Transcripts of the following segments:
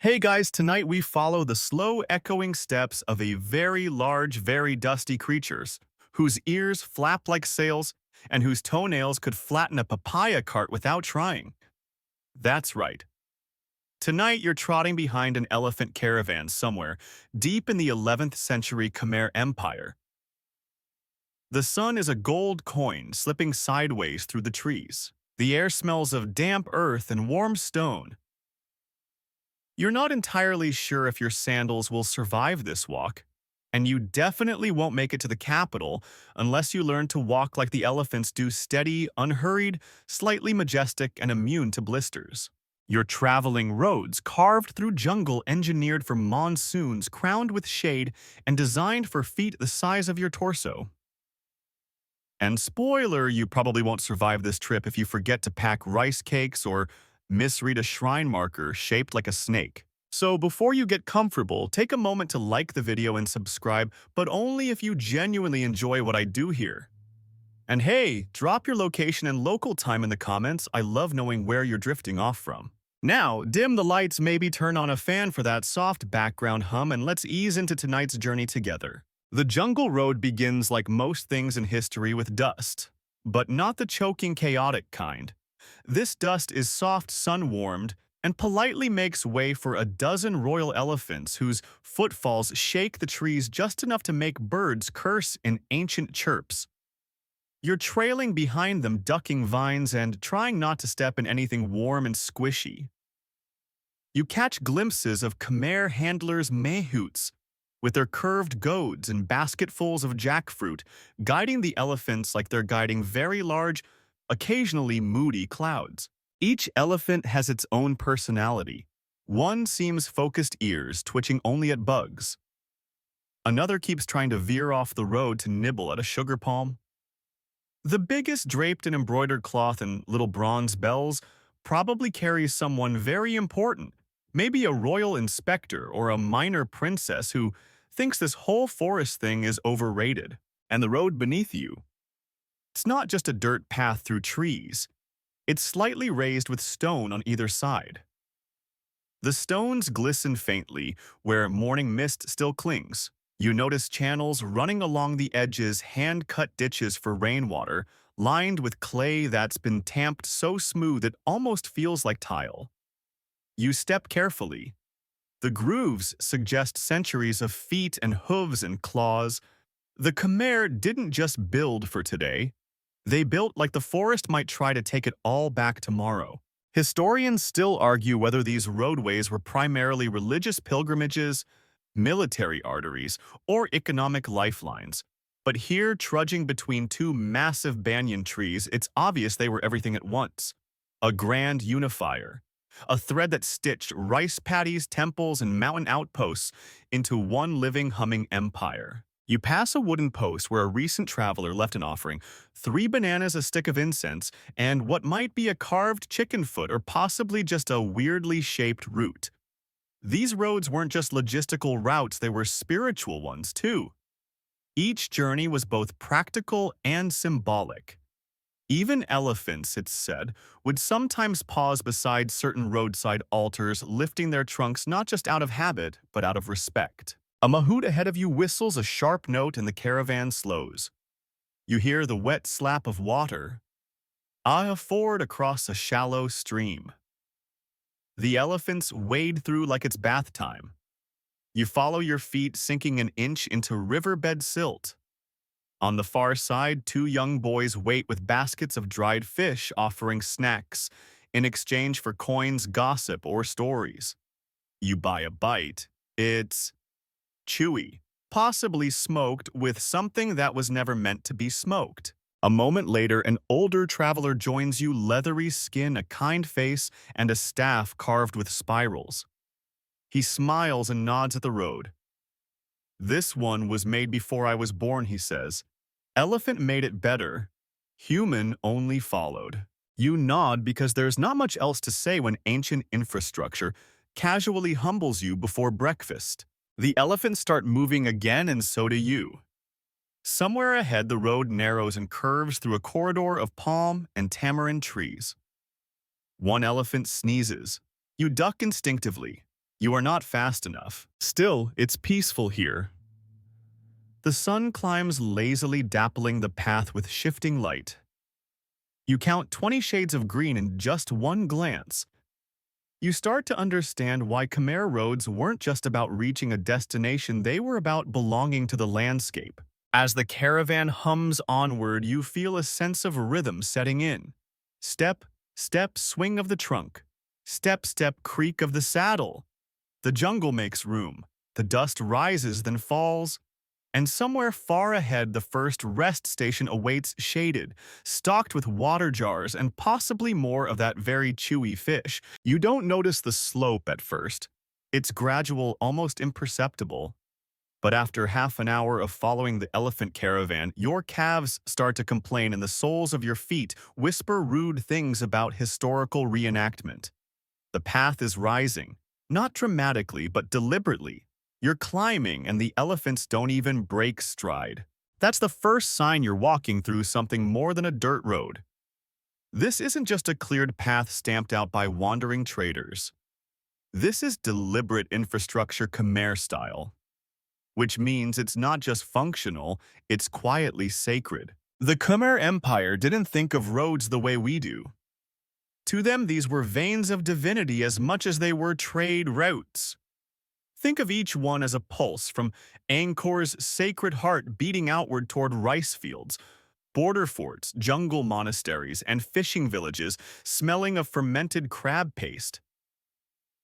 Hey guys, tonight we follow the slow echoing steps of a very large, very dusty creatures, whose ears flap like sails and whose toenails could flatten a papaya cart without trying. That's right. Tonight you're trotting behind an elephant caravan somewhere, deep in the 11th century Khmer Empire. The sun is a gold coin slipping sideways through the trees. The air smells of damp earth and warm stone. You're not entirely sure if your sandals will survive this walk, and you definitely won't make it to the capital unless you learn to walk like the elephants do, steady, unhurried, slightly majestic, and immune to blisters. You're traveling roads carved through jungle engineered for monsoons, crowned with shade, and designed for feet the size of your torso. And spoiler, you probably won't survive this trip if you forget to pack rice cakes or misread a shrine marker shaped like a snake. So before you get comfortable, take a moment to like the video and subscribe, but only if you genuinely enjoy what I do here. And hey, drop your location and local time in the comments. I love knowing where you're drifting off from. Now, dim the lights, maybe turn on a fan for that soft background hum, and let's ease into tonight's journey together. The jungle road begins like most things in history with dust, but not the choking, chaotic kind. This dust is soft, sun-warmed, and politely makes way for a dozen royal elephants whose footfalls shake the trees just enough to make birds curse in ancient chirps. You're trailing behind them, ducking vines and trying not to step in anything warm and squishy. You catch glimpses of Khmer handlers' mahouts, with their curved goads and basketfuls of jackfruit, guiding the elephants like they're guiding very large, occasionally moody clouds. Each elephant has its own personality. One seems focused ears, twitching only at bugs. Another keeps trying to veer off the road to nibble at a sugar palm. The biggest, draped in embroidered cloth and little bronze bells, probably carries someone very important, maybe a royal inspector or a minor princess who thinks this whole forest thing is overrated. And the road beneath you, it's not just a dirt path through trees. It's slightly raised with stone on either side. The stones glisten faintly where morning mist still clings. You notice channels running along the edges, hand-cut ditches for rainwater, lined with clay that's been tamped so smooth it almost feels like tile. You step carefully. The grooves suggest centuries of feet and hooves and claws. The Khmer didn't just build for today. They built like the forest might try to take it all back tomorrow. Historians still argue whether these roadways were primarily religious pilgrimages, military arteries, or economic lifelines. But here, trudging between two massive banyan trees, it's obvious they were everything at once. A grand unifier. A thread that stitched rice paddies, temples, and mountain outposts into one living, humming empire. You pass a wooden post where a recent traveler left an offering, 3 bananas, a stick of incense, and what might be a carved chicken foot or possibly just a weirdly shaped root. These roads weren't just logistical routes, they were spiritual ones too. Each journey was both practical and symbolic. Even elephants, it's said, would sometimes pause beside certain roadside altars, lifting their trunks not just out of habit, but out of respect. A mahout ahead of you whistles a sharp note and the caravan slows. You hear the wet slap of water. A ford across a shallow stream. The elephants wade through like it's bath time. You follow your feet sinking an inch into riverbed silt. On the far side, 2 young boys wait with baskets of dried fish, offering snacks in exchange for coins, gossip, or stories. You buy a bite. It's chewy, possibly smoked with something that was never meant to be smoked. A moment later, an older traveler joins you, leathery skin, a kind face, and a staff carved with spirals. He smiles and nods at the road. "This one was made before I was born," he says. "Elephant made it better. Human only followed." You nod because there's not much else to say when ancient infrastructure casually humbles you before breakfast. The elephants start moving again, and so do you. Somewhere ahead, the road narrows and curves through a corridor of palm and tamarind trees. One elephant sneezes. You duck instinctively. You are not fast enough. Still, it's peaceful here. The sun climbs lazily, dappling the path with shifting light. You count 20 shades of green in just one glance. You start to understand why Khmer roads weren't just about reaching a destination, they were about belonging to the landscape. As the caravan hums onward, you feel a sense of rhythm setting in. Step, step, swing of the trunk. Step, step, creak of the saddle. The jungle makes room. The dust rises, then falls. And somewhere far ahead, the first rest station awaits, shaded, stocked with water jars and possibly more of that very chewy fish. You don't notice the slope at first. It's gradual, almost imperceptible. But after half an hour of following the elephant caravan, your calves start to complain and the soles of your feet whisper rude things about historical reenactment. The path is rising, not dramatically but deliberately. You're climbing and the elephants don't even break stride. That's the first sign you're walking through something more than a dirt road. This isn't just a cleared path stamped out by wandering traders. This is deliberate infrastructure Khmer style, which means it's not just functional, it's quietly sacred. The Khmer Empire didn't think of roads the way we do. To them, these were veins of divinity as much as they were trade routes. Think of each one as a pulse, from Angkor's sacred heart beating outward toward rice fields, border forts, jungle monasteries, and fishing villages smelling of fermented crab paste.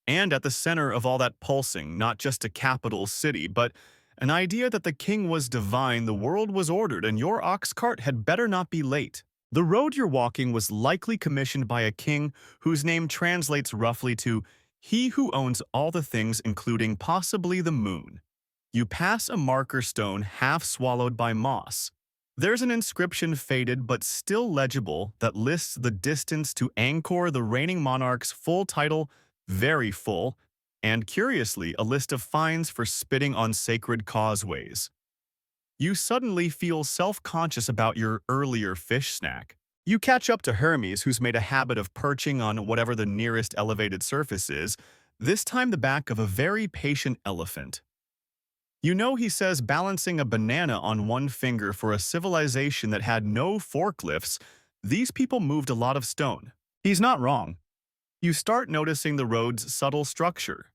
And at the center of all that pulsing, not just a capital city, but an idea that the king was divine, the world was ordered, and your ox cart had better not be late. The road you're walking was likely commissioned by a king whose name translates roughly to "he who owns all the things, including possibly the moon." You pass a marker stone half swallowed by moss. There's an inscription, faded but still legible, that lists the distance to Angkor, the reigning monarch's full title, very full, and curiously, a list of fines for spitting on sacred causeways. You suddenly feel self-conscious about your earlier fish snack. You catch up to Hermes, who's made a habit of perching on whatever the nearest elevated surface is, this time the back of a very patient elephant. You know, he says balancing a banana on one finger for a civilization that had no forklifts, these people moved a lot of stone. He's not wrong. You start noticing the road's subtle structure.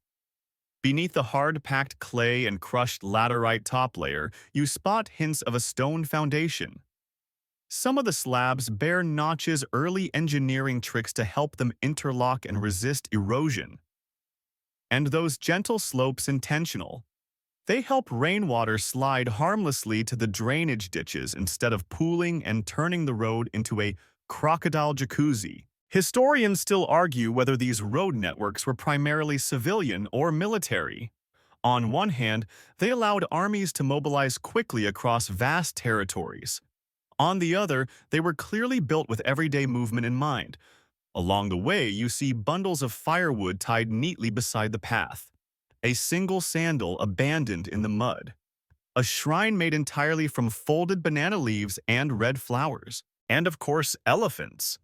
Beneath the hard-packed clay and crushed laterite top layer, you spot hints of a stone foundation. Some of the slabs bear notches, early engineering tricks to help them interlock and resist erosion. And those gentle slopes intentional. They help rainwater slide harmlessly to the drainage ditches instead of pooling and turning the road into a crocodile jacuzzi. Historians still argue whether these road networks were primarily civilian or military. On one hand, they allowed armies to mobilize quickly across vast territories. On the other, they were clearly built with everyday movement in mind. Along the way, you see bundles of firewood tied neatly beside the path. A single sandal abandoned in the mud. A shrine made entirely from folded banana leaves and red flowers. And of course, elephants.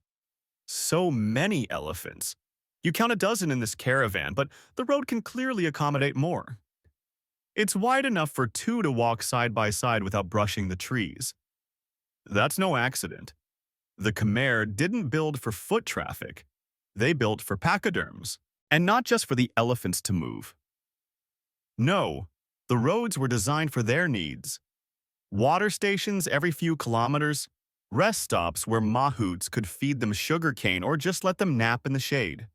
So many elephants. You count a dozen in this caravan, but the road can clearly accommodate more. It's wide enough for two to walk side by side without brushing the trees. That's no accident. The Khmer didn't build for foot traffic. They built for pachyderms, and not just for the elephants to move. No, the roads were designed for their needs. Water stations every few kilometers, rest stops where mahouts could feed them sugarcane or just let them nap in the shade.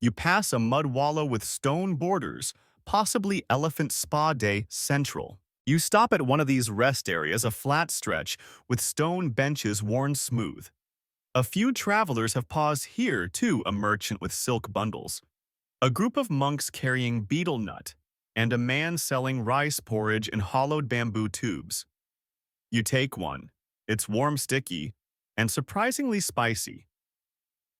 You pass a mud wallow with stone borders, possibly Elephant Spa Day Central. You stop at one of these rest areas, a flat stretch with stone benches worn smooth. A few travelers have paused here too, a merchant with silk bundles, a group of monks carrying betel nut, and a man selling rice porridge in hollowed bamboo tubes. You take one. It's warm, sticky, and surprisingly spicy.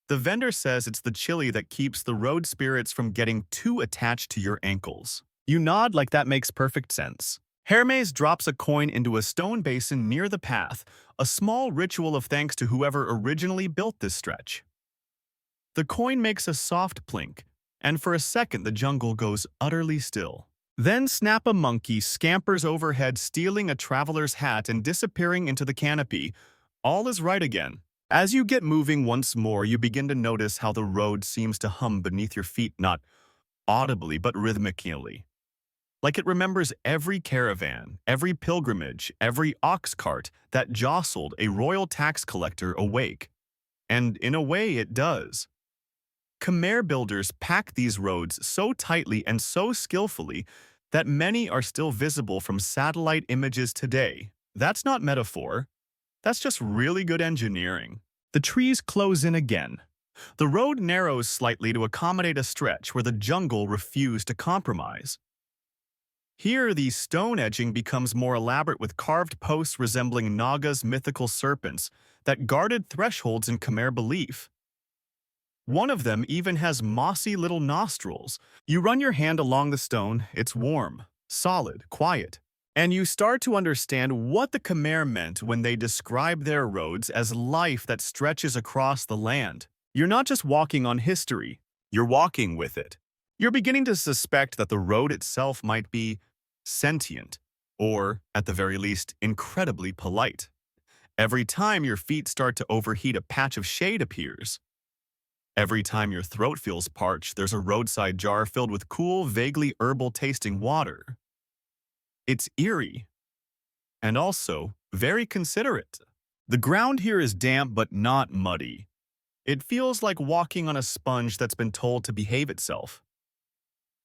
The vendor says it's the chili that keeps the road spirits from getting too attached to your ankles. You nod like that makes perfect sense. Hermes drops a coin into a stone basin near the path, a small ritual of thanks to whoever originally built this stretch. The coin makes a soft plink, and for a second the jungle goes utterly still. Then Snap a Monkey scampers overhead, stealing a traveler's hat and disappearing into the canopy. All is right again. As you get moving once more, you begin to notice how the road seems to hum beneath your feet, not audibly but rhythmically. Like it remembers every caravan, every pilgrimage, every ox cart that jostled a royal tax collector awake. And in a way it does. Khmer builders packed these roads so tightly and so skillfully that many are still visible from satellite images today. That's not metaphor. That's just really good engineering. The trees close in again. The road narrows slightly to accommodate a stretch where the jungle refused to compromise. Here, the stone edging becomes more elaborate with carved posts resembling Naga's mythical serpents that guarded thresholds in Khmer belief. One of them even has mossy little nostrils. You run your hand along the stone, it's warm, solid, quiet. And you start to understand what the Khmer meant when they describe their roads as life that stretches across the land. You're not just walking on history, you're walking with it. You're beginning to suspect that the road itself might be sentient, or, at the very least, incredibly polite. Every time your feet start to overheat, a patch of shade appears. Every time your throat feels parched, there's a roadside jar filled with cool, vaguely herbal-tasting water. It's eerie, and also very considerate. The ground here is damp but not muddy. It feels like walking on a sponge that's been told to behave itself.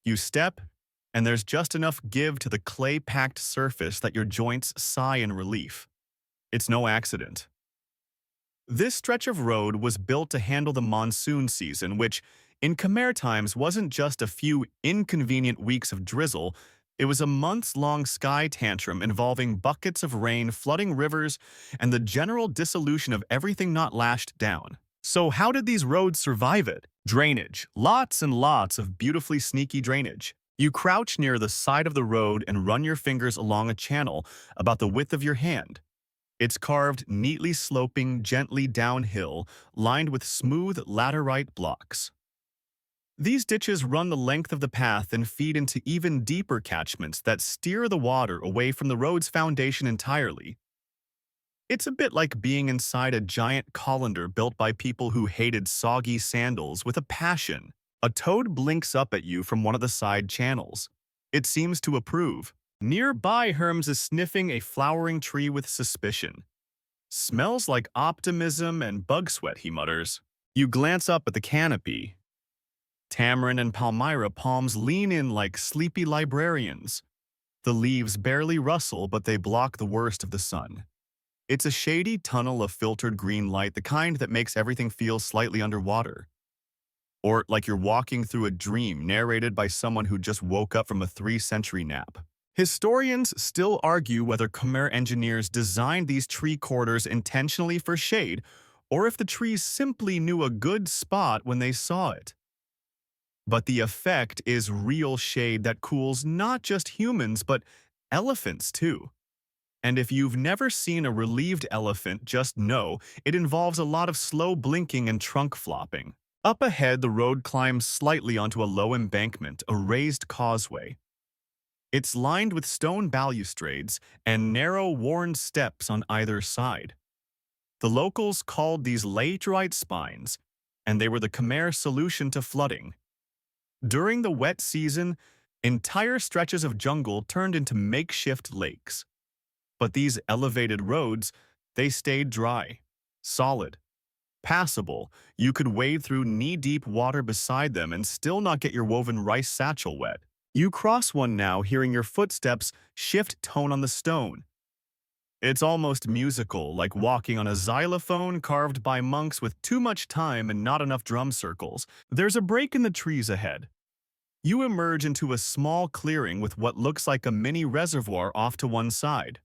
You step, and there's just enough give to the clay-packed surface that your joints sigh in relief. It's no accident. This stretch of road was built to handle the monsoon season, which, in Khmer times, wasn't just a few inconvenient weeks of drizzle. It was a months-long sky tantrum involving buckets of rain, flooding rivers, and the general dissolution of everything not lashed down. So how did these roads survive it? Drainage. Lots and lots of beautifully sneaky drainage. You crouch near the side of the road and run your fingers along a channel about the width of your hand. It's carved, neatly sloping gently downhill, lined with smooth laterite blocks. These ditches run the length of the path and feed into even deeper catchments that steer the water away from the road's foundation entirely. It's a bit like being inside a giant colander built by people who hated soggy sandals with a passion. A toad blinks up at you from one of the side channels. It seems to approve. Nearby, Herms is sniffing a flowering tree with suspicion. Smells like optimism and bug sweat, he mutters. You glance up at the canopy. Tamarin and Palmyra palms lean in like sleepy librarians. The leaves barely rustle, but they block the worst of the sun. It's a shady tunnel of filtered green light, the kind that makes everything feel slightly underwater. Or like you're walking through a dream narrated by someone who just woke up from a 3-century nap. Historians still argue whether Khmer engineers designed these tree corridors intentionally for shade, or if the trees simply knew a good spot when they saw it. But the effect is real shade that cools not just humans, but elephants too. And if you've never seen a relieved elephant, just know it involves a lot of slow blinking and trunk flopping. Up ahead, the road climbs slightly onto a low embankment, a raised causeway. It's lined with stone balustrades and narrow, worn steps on either side. The locals called these laterite spines, and they were the Khmer solution to flooding. During the wet season, entire stretches of jungle turned into makeshift lakes. But these elevated roads, they stayed dry, solid, passable. You could wade through knee-deep water beside them and still not get your woven rice satchel wet. You cross one now, hearing your footsteps shift tone on the stone. It's almost musical, like walking on a xylophone carved by monks with too much time and not enough drum circles. There's a break in the trees ahead. You emerge into a small clearing with what looks like a mini reservoir off to one side.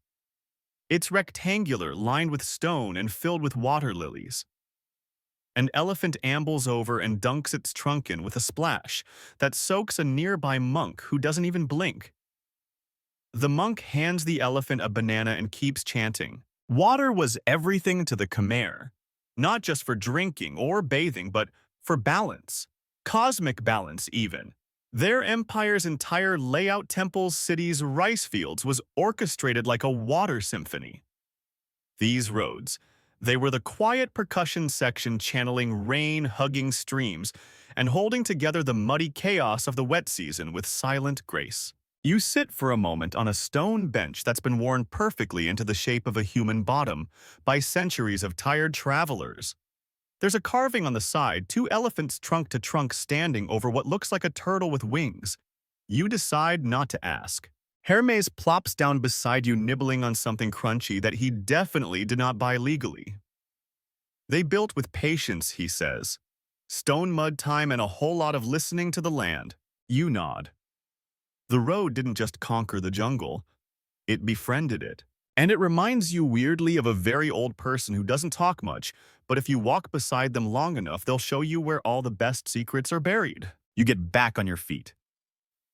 It's rectangular, lined with stone and filled with water lilies. An elephant ambles over and dunks its trunk in with a splash that soaks a nearby monk who doesn't even blink. The monk hands the elephant a banana and keeps chanting. Water was everything to the Khmer, not just for drinking or bathing, but for balance. Cosmic balance, even. Their empire's entire layout, temples, cities, rice fields, was orchestrated like a water symphony. These roads, they were the quiet percussion section channeling rain, hugging streams, and holding together the muddy chaos of the wet season with silent grace. You sit for a moment on a stone bench that's been worn perfectly into the shape of a human bottom by centuries of tired travelers. There's a carving on the side, two elephants trunk to trunk standing over what looks like a turtle with wings. You decide not to ask. Hermes plops down beside you, nibbling on something crunchy that he definitely did not buy legally. They built with patience, he says. Stone mud time and a whole lot of listening to the land. You nod. The road didn't just conquer the jungle, it befriended it. And it reminds you weirdly of a very old person who doesn't talk much, but if you walk beside them long enough, they'll show you where all the best secrets are buried. You get back on your feet.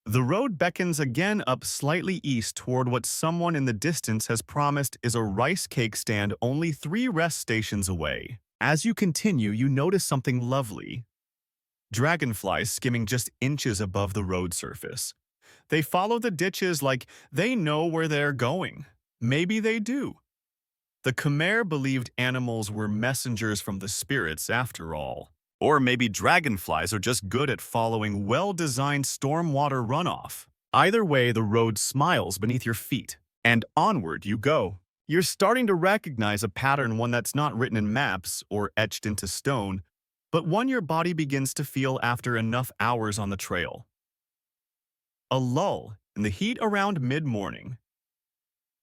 The road beckons again up slightly east toward what someone in the distance has promised is a rice cake stand only 3 rest stations away. As you continue, you notice something lovely. Dragonflies skimming just inches above the road surface. They follow the ditches like they know where they're going. Maybe they do. The Khmer believed animals were messengers from the spirits after all. Or maybe dragonflies are just good at following well-designed stormwater runoff. Either way, the road smiles beneath your feet, and onward you go. You're starting to recognize a pattern, one that's not written in maps or etched into stone, but one your body begins to feel after enough hours on the trail. A lull in the heat around mid-morning.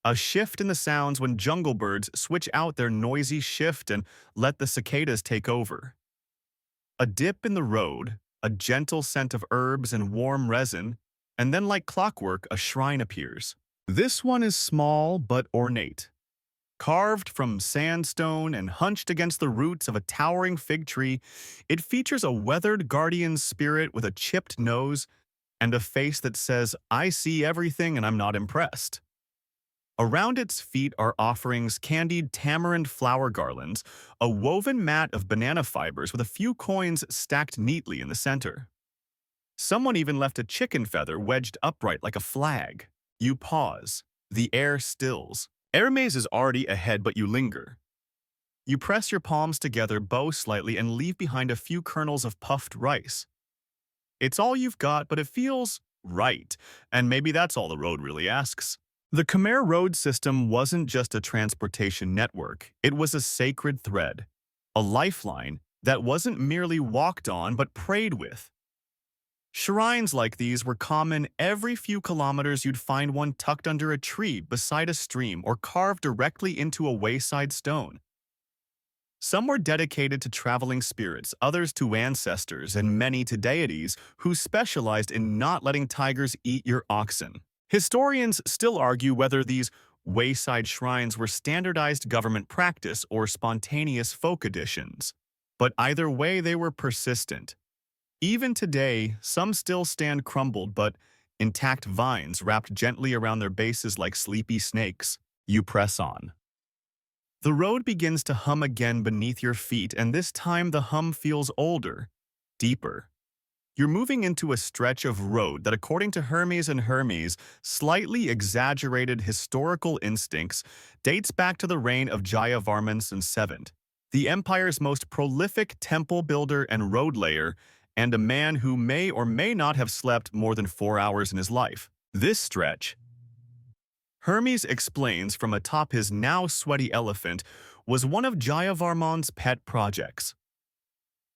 A shift in the sounds when jungle birds switch out their noisy shift and let the cicadas take over. A dip in the road, a gentle scent of herbs and warm resin, and then like clockwork, a shrine appears. This one is small but ornate. Carved from sandstone and hunched against the roots of a towering fig tree, it features a weathered guardian spirit with a chipped nose and a face that says, "I see everything and I'm not impressed." Around its feet are offerings, candied tamarind flower garlands, a woven mat of banana fibers with a few coins stacked neatly in the center. Someone even left a chicken feather wedged upright like a flag. You pause. The air stills. Hermes is already ahead, but you linger. You press your palms together, bow slightly, and leave behind a few kernels of puffed rice. It's all you've got, but it feels right, and maybe that's all the road really asks. The Khmer road system wasn't just a transportation network, it was a sacred thread, a lifeline that wasn't merely walked on but prayed with. Shrines like these were common. Every few kilometers you'd find one tucked under a tree, beside a stream, or carved directly into a wayside stone. Some were dedicated to traveling spirits, others to ancestors, and many to deities who specialized in not letting tigers eat your oxen. Historians still argue whether these wayside shrines were standardized government practice or spontaneous folk additions. But either way, they were persistent. Even today, some still stand crumbled but intact, vines wrapped gently around their bases like sleepy snakes. You press on. The road begins to hum again beneath your feet, and this time the hum feels older, deeper. You're moving into a stretch of road that, according to Hermes' slightly exaggerated historical instincts, dates back to the reign of Jayavarman VII, the empire's most prolific temple builder and road layer, and a man who may or may not have slept more than 4 hours in his life. This stretch, Hermes explains from atop his now sweaty elephant, was one of Jayavarman's pet projects.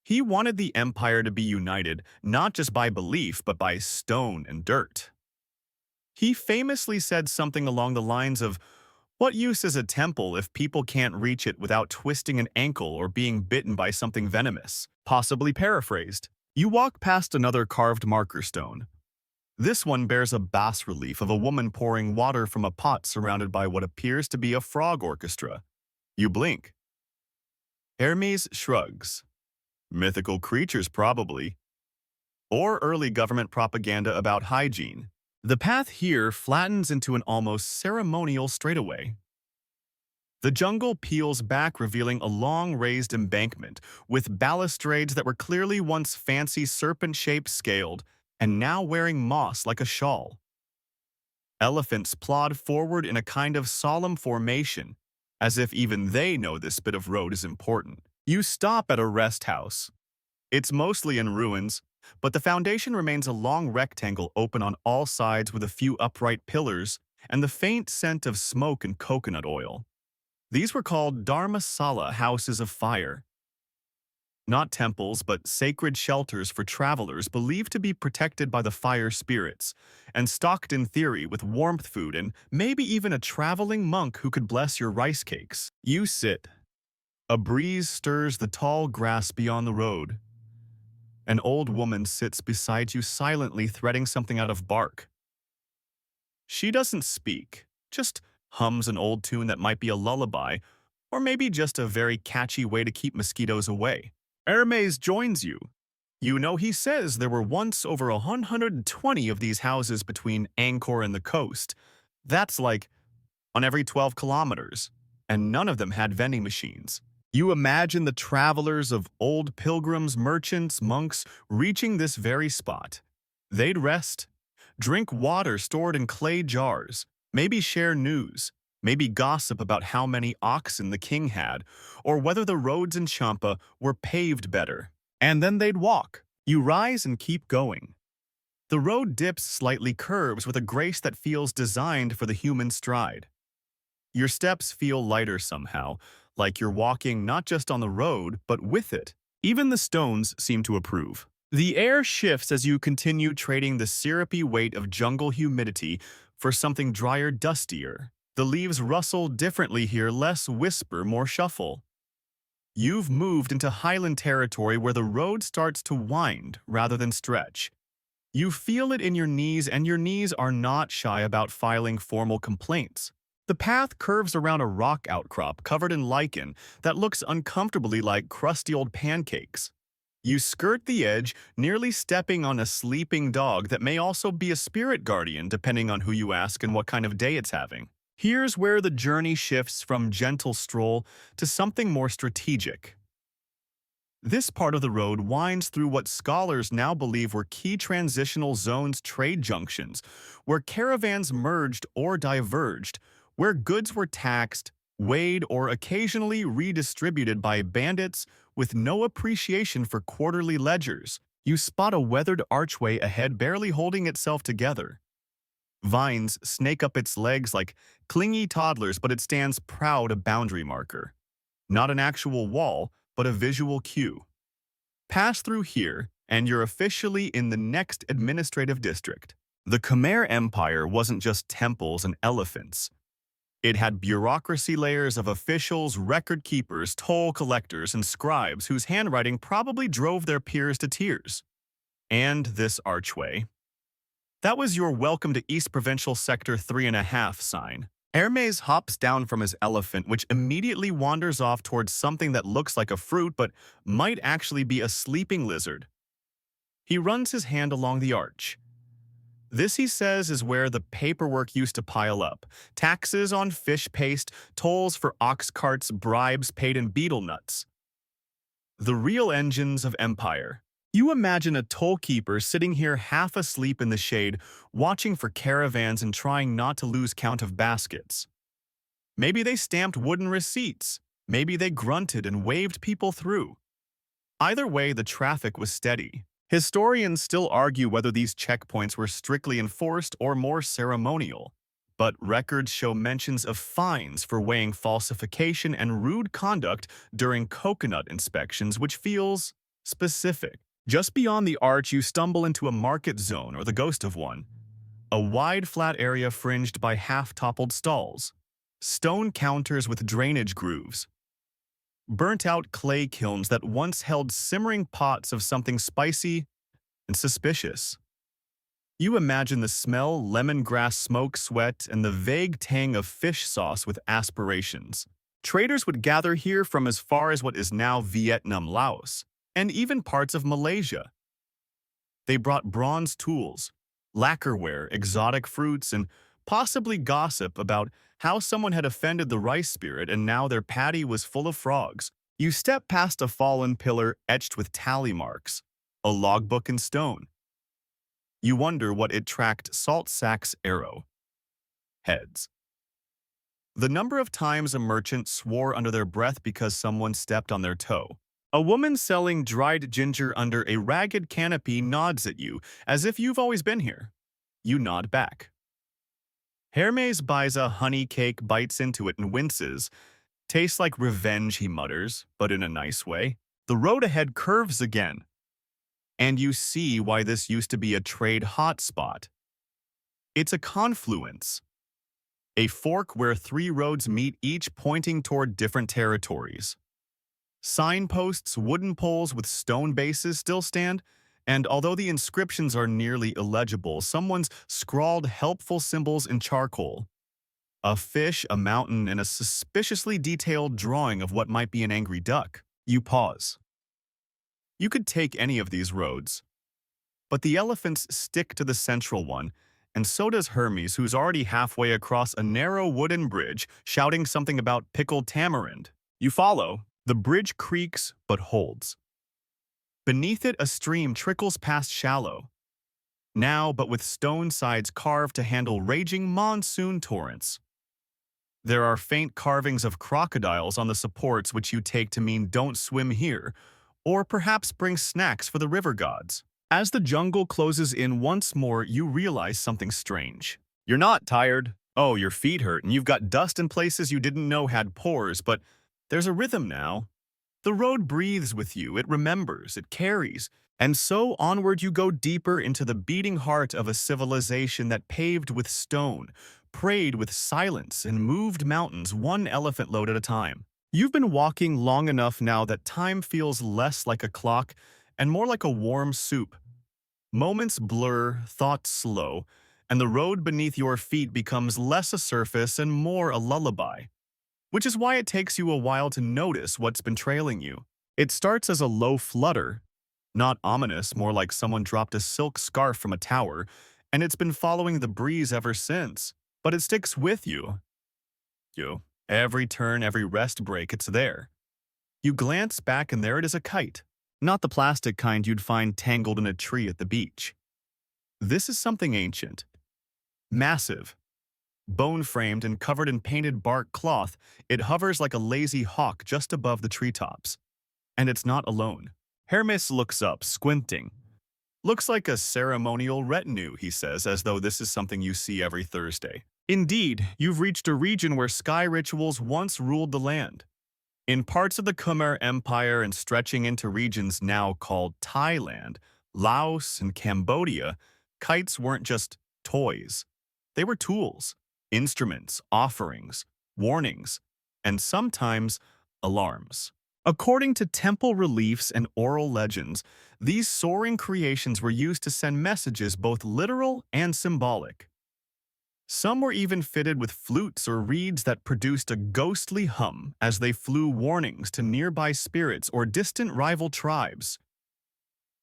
He wanted the empire to be united, not just by belief, but by stone and dirt. He famously said something along the lines of, "What use is a temple if people can't reach it without twisting an ankle or being bitten by something venomous?" Possibly paraphrased. You walk past another carved marker stone. This one bears a bas-relief of a woman pouring water from a pot surrounded by what appears to be a frog orchestra. You blink. Hermes shrugs. Mythical creatures, probably. Or early government propaganda about hygiene. The path here flattens into an almost ceremonial straightaway. The jungle peels back, revealing a long raised embankment with balustrades that were clearly once fancy serpent-shaped scaled and now wearing moss like a shawl. Elephants plod forward in a kind of solemn formation, as if even they know this bit of road is important. You stop at a rest house. It's mostly in ruins, but the foundation remains a long rectangle open on all sides with a few upright pillars and the faint scent of smoke and coconut oil. These were called Dharmasala, houses of fire. Not temples, but sacred shelters for travelers believed to be protected by the fire spirits, and stocked in theory with warmth food and maybe even a traveling monk who could bless your rice cakes. You sit. A breeze stirs the tall grass beyond the road. An old woman sits beside you silently threading something out of bark. She doesn't speak, just hums an old tune that might be a lullaby, or maybe just a very catchy way to keep mosquitoes away. Hermes joins you. You know, he says there were once over 120 of these houses between Angkor and the coast. That's like on every 12 kilometers, and none of them had vending machines. You imagine the travelers of old pilgrims, merchants, monks reaching this very spot. They'd rest, drink water stored in clay jars, maybe share news, maybe gossip about how many oxen the king had, or whether the roads in Champa were paved better. And then they'd walk. You rise and keep going. The road dips, slightly curves with a grace that feels designed for the human stride. Your steps feel lighter somehow, like you're walking not just on the road, but with it. Even the stones seem to approve. The air shifts as you continue trading the syrupy weight of jungle humidity for something drier, dustier. The leaves rustle differently here, less whisper, more shuffle. You've moved into highland territory where the road starts to wind rather than stretch. You feel it in your knees, and your knees are not shy about filing formal complaints. The path curves around a rock outcrop covered in lichen that looks uncomfortably like crusty old pancakes. You skirt the edge, nearly stepping on a sleeping dog that may also be a spirit guardian depending on who you ask and what kind of day it's having. Here's where the journey shifts from gentle stroll to something more strategic. This part of the road winds through what scholars now believe were key transitional zones, trade junctions, where caravans merged or diverged, where goods were taxed, weighed, or occasionally redistributed by bandits with no appreciation for quarterly ledgers. You spot a weathered archway ahead, barely holding itself together. Vines snake up its legs like clingy toddlers, but it stands proud, a boundary marker. Not an actual wall, but a visual cue. Pass through here, and you're officially in the next administrative district. The Khmer Empire wasn't just temples and elephants. It had bureaucracy layers of officials, record keepers, toll collectors, and scribes whose handwriting probably drove their peers to tears. And this archway. That was your welcome to East Provincial Sector 3.5 sign. Hermes hops down from his elephant, which immediately wanders off towards something that looks like a fruit but might actually be a sleeping lizard. He runs his hand along the arch. This, he says, is where the paperwork used to pile up. Taxes on fish paste, tolls for ox carts, bribes paid in beetle nuts. The real engines of empire. You imagine a toll keeper sitting here half asleep in the shade, watching for caravans and trying not to lose count of baskets. Maybe they stamped wooden receipts. Maybe they grunted and waved people through. Either way, the traffic was steady. Historians still argue whether these checkpoints were strictly enforced or more ceremonial, but records show mentions of fines for weighing falsification and rude conduct during coconut inspections, which feels specific. Just beyond the arch, you stumble into a market zone, or the ghost of one. A wide, flat area fringed by half-toppled stalls, stone counters with drainage grooves, burnt-out clay kilns that once held simmering pots of something spicy and suspicious. You imagine the smell, lemongrass smoke, sweat, and the vague tang of fish sauce with aspirations. Traders would gather here from as far as what is now Vietnam, Laos, and even parts of Malaysia. They brought bronze tools, lacquerware, exotic fruits, and possibly gossip about how someone had offended the rice spirit and now their patty was full of frogs. You step past a fallen pillar etched with tally marks, a logbook in stone. You wonder what it tracked salt sacks arrow heads. The number of times a merchant swore under their breath because someone stepped on their toe. A woman selling dried ginger under a ragged canopy nods at you as if you've always been here. You nod back. Hermes buys a honey cake, bites into it, and winces. Tastes like revenge, he mutters, but in a nice way. The road ahead curves again, and you see why this used to be a trade hotspot. It's a confluence, a fork where three roads meet, each pointing toward different territories. Signposts, wooden poles with stone bases still stand, and although the inscriptions are nearly illegible, someone's scrawled helpful symbols in charcoal. A fish, a mountain, and a suspiciously detailed drawing of what might be an angry duck. You pause. You could take any of these roads, but the elephants stick to the central one, and so does Hermes, who's already halfway across a narrow wooden bridge, shouting something about pickled tamarind. You follow. The bridge creaks but holds. Beneath it, a stream trickles past shallow, now but with stone sides carved to handle raging monsoon torrents. There are faint carvings of crocodiles on the supports, which you take to mean don't swim here, or perhaps bring snacks for the river gods. As the jungle closes in once more, you realize something strange. You're not tired. Oh, your feet hurt, and you've got dust in places you didn't know had pores, but there's a rhythm now. The road breathes with you, it remembers, it carries, and so onward you go deeper into the beating heart of a civilization that paved with stone, prayed with silence, and moved mountains one elephant load at a time. You've been walking long enough now that time feels less like a clock and more like a warm soup. Moments blur, thoughts slow, and the road beneath your feet becomes less a surface and more a lullaby. Which is why it takes you a while to notice what's been trailing you. It starts as a low flutter, not ominous, more like someone dropped a silk scarf from a tower, and it's been following the breeze ever since. But it sticks with you. Every turn, every rest break, it's there. You glance back and there it is, a kite. Not the plastic kind you'd find tangled in a tree at the beach. This is something ancient. Massive. Bone-framed and covered in painted bark cloth, it hovers like a lazy hawk just above the treetops. And it's not alone. Hermes looks up, squinting. Looks like a ceremonial retinue, he says, as though this is something you see every Thursday. Indeed, you've reached a region where sky rituals once ruled the land. In parts of the Khmer Empire and stretching into regions now called Thailand, Laos, and Cambodia, kites weren't just toys. They were tools, instruments, offerings, warnings, and sometimes alarms. According to temple reliefs and oral legends, these soaring creations were used to send messages both literal and symbolic. Some were even fitted with flutes or reeds that produced a ghostly hum as they flew warnings to nearby spirits or distant rival tribes.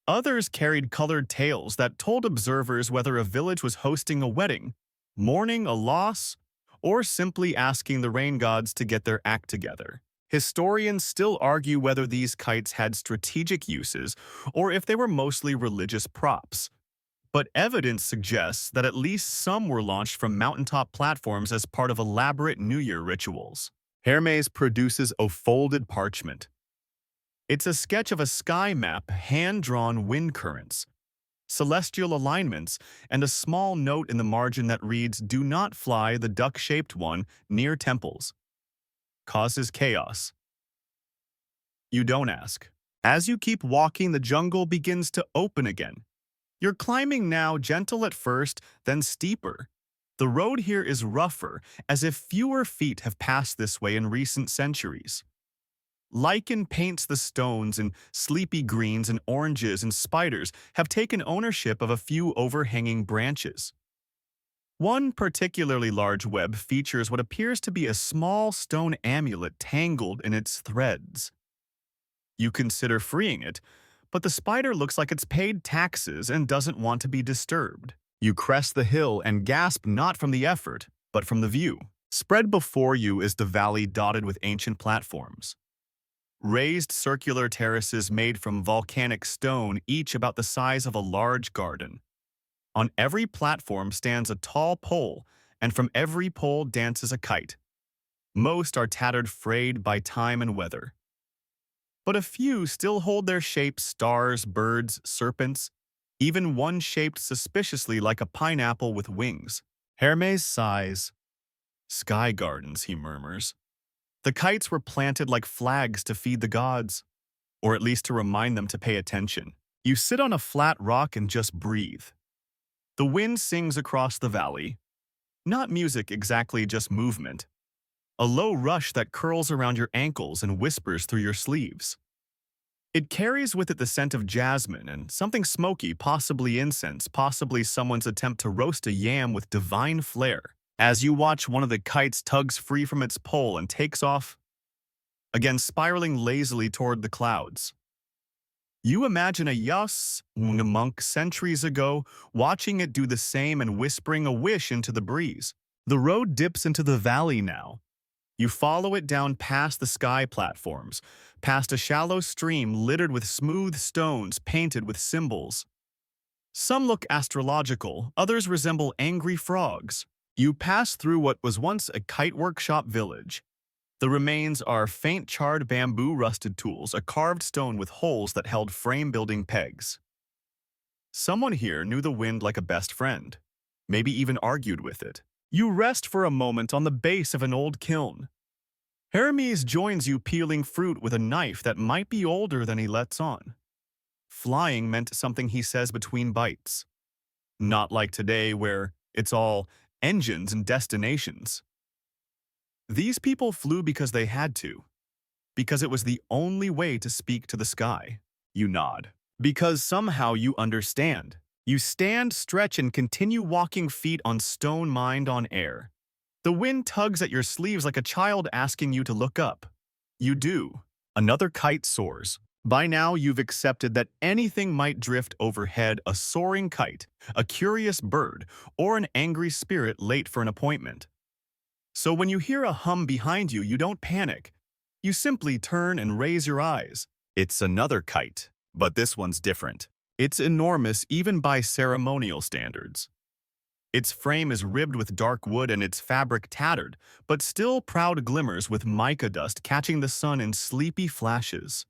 Others carried colored tales that told observers whether a village was hosting a wedding, mourning a loss, or simply asking the rain gods to get their act together. Historians still argue whether these kites had strategic uses or if they were mostly religious props. But evidence suggests that at least some were launched from mountaintop platforms as part of elaborate New Year rituals. Hermes produces a folded parchment. It's a sketch of a sky map, hand-drawn wind currents, celestial alignments, and a small note in the margin that reads, "Do not fly the duck-shaped one near temples. Causes chaos." You don't ask. As you keep walking, the jungle begins to open again. You're climbing now, gentle at first, then steeper. The road here is rougher, as if fewer feet have passed this way in recent centuries. Lichen paints the stones, and sleepy greens and oranges and spiders have taken ownership of a few overhanging branches. One particularly large web features what appears to be a small stone amulet tangled in its threads. You consider freeing it, but the spider looks like it's paid taxes and doesn't want to be disturbed. You crest the hill and gasp not from the effort, but from the view. Spread before you is the valley dotted with ancient platforms. Raised circular terraces made from volcanic stone, each about the size of a large garden. On every platform stands a tall pole, and from every pole dances a kite. Most are tattered, frayed by time and weather. But a few still hold their shapes: stars, birds, serpents, even one shaped suspiciously like a pineapple with wings. Hermes sighs. Sky gardens, he murmurs. The kites were planted like flags to feed the gods, or at least to remind them to pay attention. You sit on a flat rock and just breathe. The wind sings across the valley. Not music exactly, just movement. A low rush that curls around your ankles and whispers through your sleeves. It carries with it the scent of jasmine and something smoky, possibly incense, possibly someone's attempt to roast a yam with divine flair. As you watch, one of the kites tugs free from its pole and takes off, again spiraling lazily toward the clouds. You imagine a monk centuries ago, watching it do the same and whispering a wish into the breeze. The road dips into the valley now. You follow it down past the sky platforms, past a shallow stream littered with smooth stones painted with symbols. Some look astrological, others resemble angry frogs. You pass through what was once a kite workshop village. The remains are faint charred bamboo rusted tools, a carved stone with holes that held frame-building pegs. Someone here knew the wind like a best friend, maybe even argued with it. You rest for a moment on the base of an old kiln. Hermes joins you, peeling fruit with a knife that might be older than he lets on. Flying meant something, he says between bites. Not like today where it's all engines and destinations. These people flew because they had to, because it was the only way to speak to the sky. You nod. Because somehow you understand. You stand, stretch, and continue walking, feet on stone, mind on air. The wind tugs at your sleeves like a child asking you to look up. You do. Another kite soars. By now, you've accepted that anything might drift overhead: a soaring kite, a curious bird, or an angry spirit late for an appointment. So when you hear a hum behind you, you don't panic. You simply turn and raise your eyes. It's another kite, but this one's different. It's enormous even by ceremonial standards. Its frame is ribbed with dark wood and its fabric tattered, but still proud glimmers with mica dust catching the sun in sleepy flashes.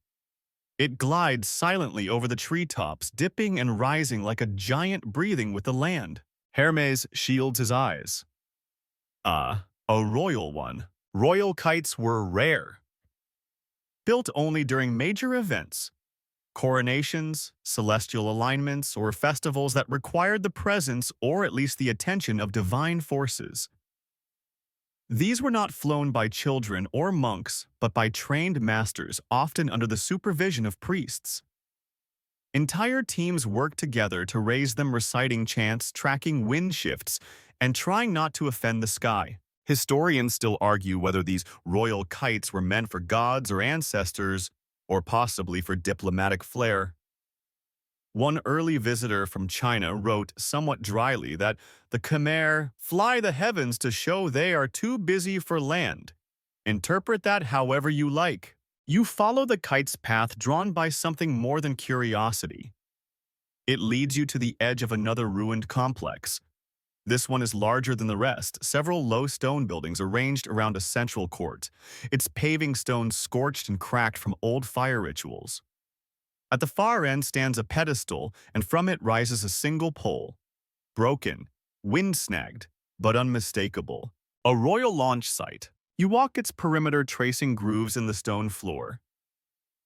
It glides silently over the treetops, dipping and rising like a giant breathing with the land. Hermes shields his eyes. A royal one. Royal kites were rare. Built only during major events, coronations, celestial alignments, or festivals that required the presence or at least the attention of divine forces. These were not flown by children or monks, but by trained masters, often under the supervision of priests. Entire teams worked together to raise them, reciting chants, tracking wind shifts, and trying not to offend the sky. Historians still argue whether these royal kites were meant for gods or ancestors, or possibly for diplomatic flair. One early visitor from China wrote somewhat dryly that the Khmer fly the heavens to show they are too busy for land. Interpret that however you like. You follow the kite's path, drawn by something more than curiosity. It leads you to the edge of another ruined complex. This one is larger than the rest, several low stone buildings arranged around a central court, its paving stones scorched and cracked from old fire rituals. At the far end stands a pedestal, and from it rises a single pole. Broken, wind-snagged, but unmistakable. A royal launch site. You walk its perimeter, tracing grooves in the stone floor.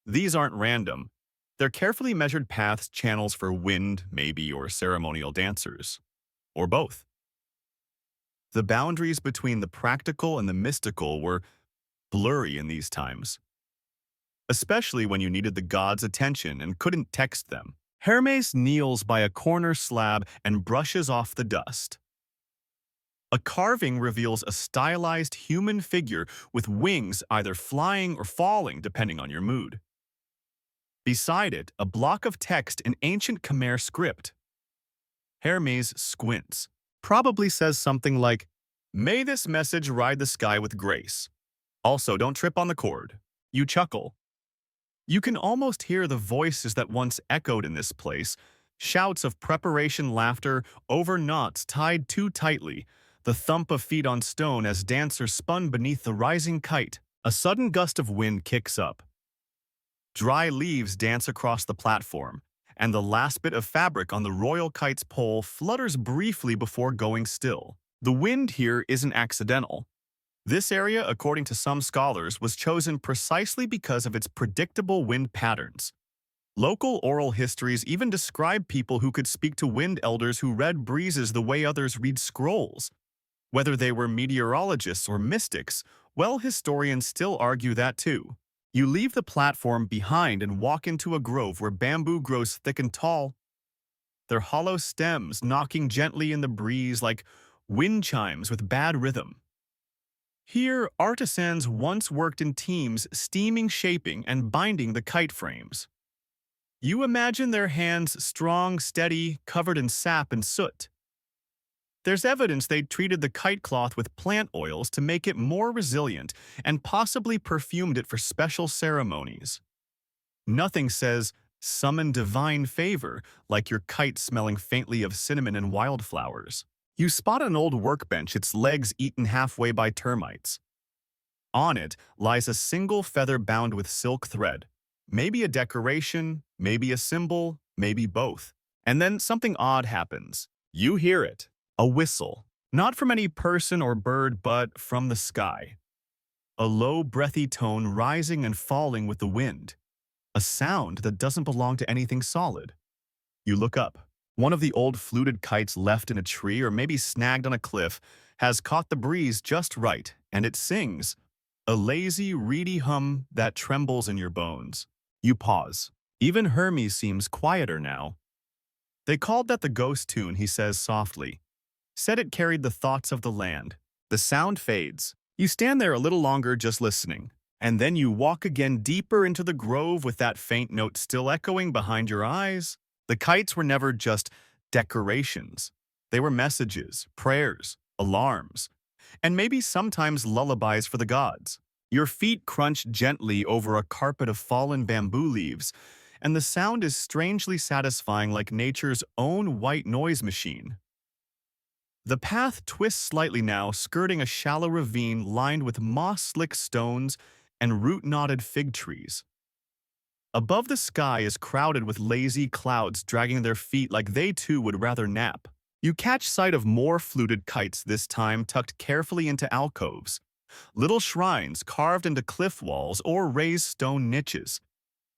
These aren't random. They're carefully measured paths, channels for wind, maybe, or ceremonial dancers. Or both. The boundaries between the practical and the mystical were blurry in these times, especially when you needed the gods' attention and couldn't text them. Hermes kneels by a corner slab and brushes off the dust. A carving reveals a stylized human figure with wings either flying or falling depending on your mood. Beside it, a block of text in ancient Khmer script. Hermes squints. Probably says something like, May this message ride the sky with grace. Also, don't trip on the cord. You chuckle. You can almost hear the voices that once echoed in this place, shouts of preparation laughter over knots tied too tightly, the thump of feet on stone as dancers spun beneath the rising kite. A sudden gust of wind kicks up. Dry leaves dance across the platform, and the last bit of fabric on the royal kite's pole flutters briefly before going still. The wind here isn't accidental. This area, according to some scholars, was chosen precisely because of its predictable wind patterns. Local oral histories even describe people who could speak to wind elders who read breezes the way others read scrolls. Whether they were meteorologists or mystics, well, historians still argue that too. You leave the platform behind and walk into a grove where bamboo grows thick and tall, their hollow stems knocking gently in the breeze like wind chimes with bad rhythm. Here, artisans once worked in teams steaming, shaping, and binding the kite frames. You imagine their hands strong, steady, covered in sap and soot. There's evidence they treated the kite cloth with plant oils to make it more resilient and possibly perfumed it for special ceremonies. Nothing says, summon divine favor, like your kite smelling faintly of cinnamon and wildflowers. You spot an old workbench, its legs eaten halfway by termites. On it lies a single feather bound with silk thread. Maybe a decoration, maybe a symbol, maybe both. And then something odd happens. You hear it. A whistle. Not from any person or bird, but from the sky. A low, breathy tone rising and falling with the wind. A sound that doesn't belong to anything solid. You look up. One of the old fluted kites left in a tree or maybe snagged on a cliff has caught the breeze just right, and it sings. A lazy, reedy hum that trembles in your bones. You pause. Even Hermes seems quieter now. They called that the ghost tune, he says softly. Said it carried the thoughts of the land. The sound fades. You stand there a little longer just listening, and then you walk again deeper into the grove with that faint note still echoing behind your eyes. The kites were never just decorations. They were messages, prayers, alarms, and maybe sometimes lullabies for the gods. Your feet crunch gently over a carpet of fallen bamboo leaves, and the sound is strangely satisfying, like nature's own white noise machine. The path twists slightly now, skirting a shallow ravine lined with moss-slick stones and root-knotted fig trees. Above, the sky is crowded with lazy clouds dragging their feet like they too would rather nap. You catch sight of more fluted kites, this time tucked carefully into alcoves, little shrines carved into cliff walls or raised stone niches.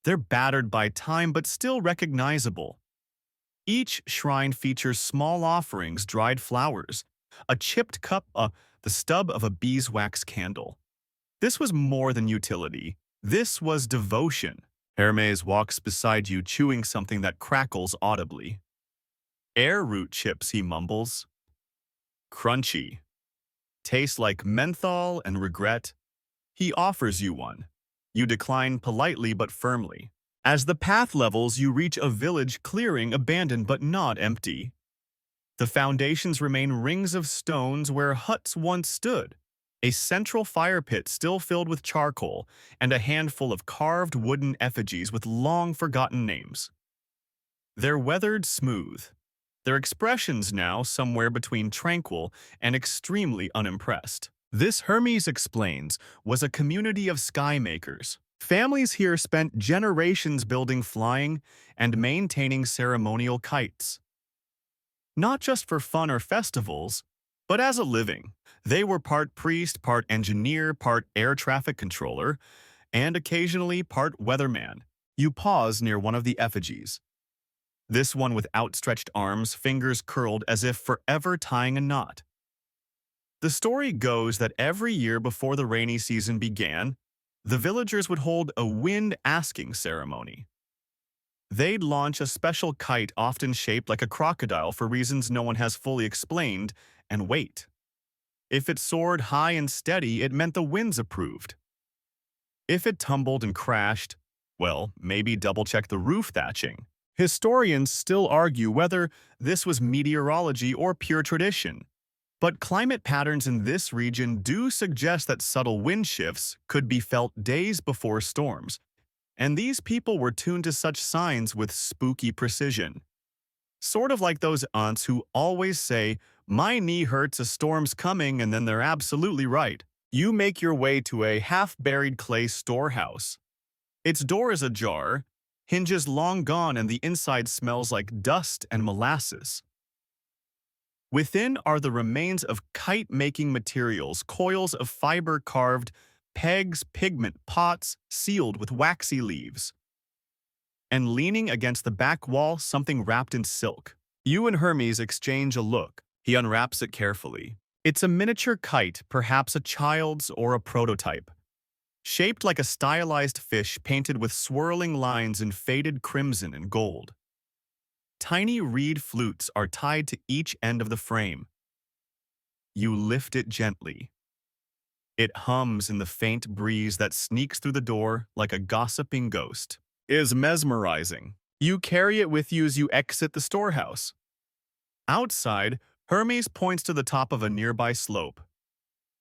They're battered by time but still recognizable. Each shrine features small offerings, dried flowers, a chipped cup, the stub of a beeswax candle. This was more than utility. This was devotion. Hermes walks beside you, chewing something that crackles audibly. Arrowroot chips, he mumbles. Crunchy. Tastes like menthol and regret. He offers you one. You decline politely but firmly. As the path levels, you reach a village clearing, abandoned but not empty. The foundations remain rings of stones where huts once stood. A central fire pit still filled with charcoal, and a handful of carved wooden effigies with long-forgotten names. They're weathered smooth, their expressions now somewhere between tranquil and extremely unimpressed. This, Hermes explains, was a community of skymakers. Families here spent generations building, flying, and maintaining ceremonial kites. Not just for fun or festivals, but as a living. They were part priest, part engineer, part air traffic controller, and occasionally part weatherman. You pause near one of the effigies. This one with outstretched arms, fingers curled as if forever tying a knot. The story goes that every year before the rainy season began, the villagers would hold a wind-asking ceremony. They'd launch a special kite, often shaped like a crocodile for reasons no one has fully explained, and wait. If it soared high and steady, it meant the winds approved. If it tumbled and crashed, well, maybe double-check the roof thatching. Historians still argue whether this was meteorology or pure tradition, But climate patterns in this region do suggest that subtle wind shifts could be felt days before storms, and these people were tuned to such signs with spooky precision. Sort of like those aunts who always say, "My knee hurts, a storm's coming," and then they're absolutely right. You make your way to a half-buried clay storehouse. Its door is ajar, hinges long gone, and the inside smells like dust and molasses. Within are the remains of kite-making materials, coils of fiber carved, pegs, pigment pots, sealed with waxy leaves. And leaning against the back wall, something wrapped in silk. You and Hermes exchange a look. He unwraps it carefully. It's a miniature kite, perhaps a child's or a prototype. Shaped like a stylized fish painted with swirling lines in faded crimson and gold. Tiny reed flutes are tied to each end of the frame. You lift it gently. It hums in the faint breeze that sneaks through the door like a gossiping ghost. Is mesmerizing. You carry it with you as you exit the storehouse. Outside, Hermes points to the top of a nearby slope.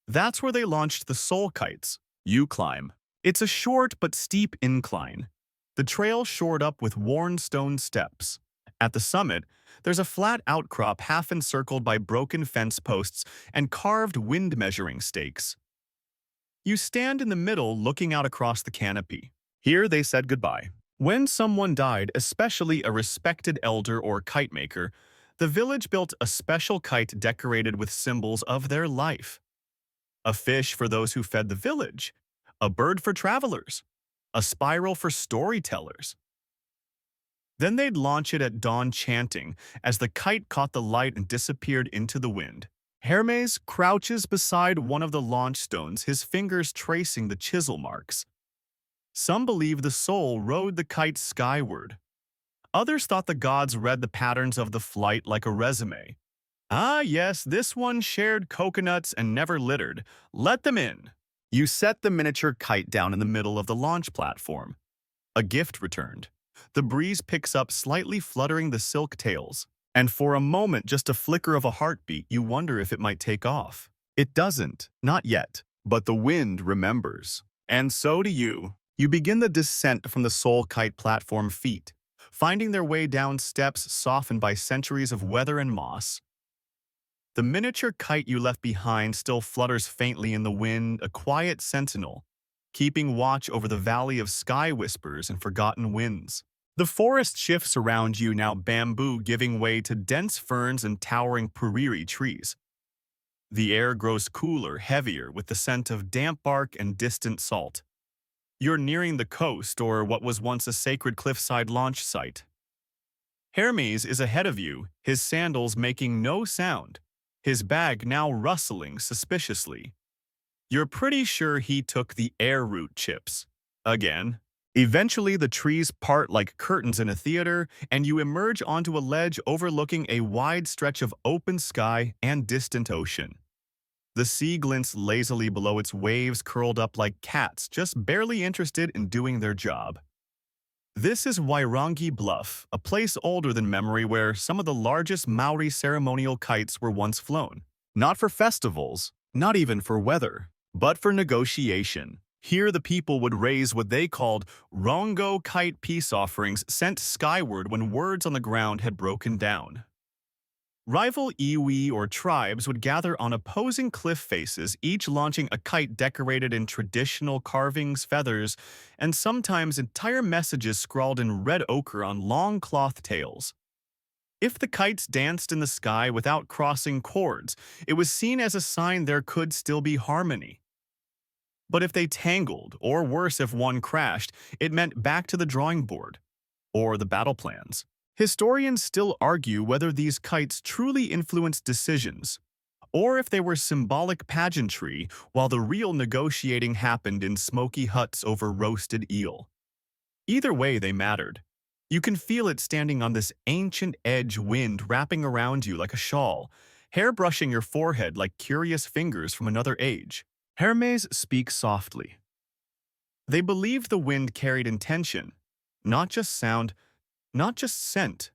That's where they launched the soul kites. You climb. It's a short but steep incline. The trail shored up with worn stone steps. At the summit, there's a flat outcrop half encircled by broken fence posts and carved wind measuring stakes. You stand in the middle looking out across the canopy. Here they said goodbye. When someone died, especially a respected elder or kite maker, the village built a special kite decorated with symbols of their life. A fish for those who fed the village, a bird for travelers, a spiral for storytellers. Then they'd launch it at dawn chanting as the kite caught the light and disappeared into the wind. Hermes crouches beside one of the launch stones, his fingers tracing the chisel marks. Some believe the soul rode the kite skyward. Others thought the gods read the patterns of the flight like a resume. Ah, yes, this one shared coconuts and never littered. Let them in. You set the miniature kite down in the middle of the launch platform. A gift returned. The breeze picks up, slightly fluttering the silk tails. And for a moment, just a flicker of a heartbeat, you wonder if it might take off. It doesn't, not yet. But the wind remembers. And so do you. You begin the descent from the soul kite platform feet, finding their way down steps softened by centuries of weather and moss. The miniature kite you left behind still flutters faintly in the wind, a quiet sentinel, keeping watch over the valley of sky whispers and forgotten winds. The forest shifts around you, now bamboo giving way to dense ferns and towering puriri trees. The air grows cooler, heavier, with the scent of damp bark and distant salt. You're nearing the coast, or what was once a sacred cliffside launch site. Hermes is ahead of you, his sandals making no sound, his bag now rustling suspiciously. You're pretty sure he took the air route chips. Again. Eventually, the trees part like curtains in a theater, and you emerge onto a ledge overlooking a wide stretch of open sky and distant ocean. The sea glints lazily below, its waves curled up like cats, just barely interested in doing their job. This is Wairangi Bluff, a place older than memory where some of the largest Maori ceremonial kites were once flown. Not for festivals, not even for weather, but for negotiation. Here the people would raise what they called rongo kite peace offerings sent skyward when words on the ground had broken down. Rival iwi or tribes would gather on opposing cliff faces, each launching a kite decorated in traditional carvings, feathers, and sometimes entire messages scrawled in red ochre on long cloth tails. If the kites danced in the sky without crossing chords, it was seen as a sign there could still be harmony. But if they tangled, or worse if one crashed, it meant back to the drawing board, or the battle plans. Historians still argue whether these kites truly influenced decisions, or if they were symbolic pageantry while the real negotiating happened in smoky huts over roasted eel. Either way, they mattered. You can feel it standing on this ancient edge, wind wrapping around you like a shawl, hair brushing your forehead like curious fingers from another age. Hermes speaks softly. They believed the wind carried intention, not just sound, not just scent,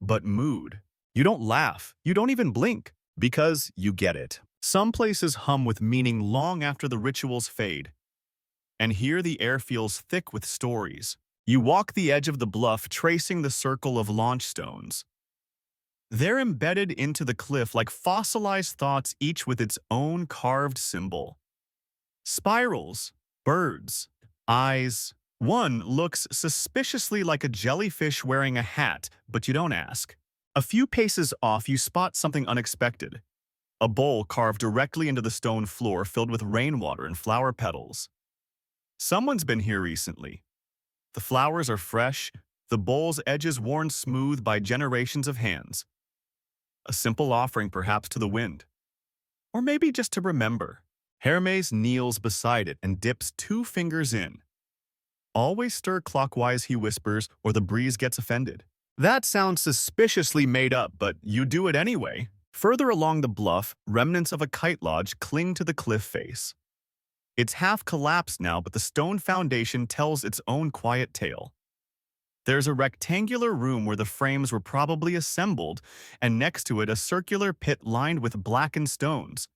but mood. You don't laugh, you don't even blink. Because you get it. Some places hum with meaning long after the rituals fade, and here the air feels thick with stories. You walk the edge of the bluff tracing the circle of launch stones. They're embedded into the cliff like fossilized thoughts, each with its own carved symbol. Spirals, birds, eyes. One looks suspiciously like a jellyfish wearing a hat, but you don't ask. A few paces off, you spot something unexpected. A bowl carved directly into the stone floor filled with rainwater and flower petals. Someone's been here recently. The flowers are fresh, the bowl's edges worn smooth by generations of hands. A simple offering perhaps to the wind. Or maybe just to remember. Hermes kneels beside it and dips 2 fingers in. Always stir clockwise, he whispers, or the breeze gets offended. That sounds suspiciously made up, but you do it anyway. Further along the bluff, remnants of a kite lodge cling to the cliff face. It's half collapsed now, but the stone foundation tells its own quiet tale. There's a rectangular room where the frames were probably assembled, and next to it a circular pit lined with blackened stones.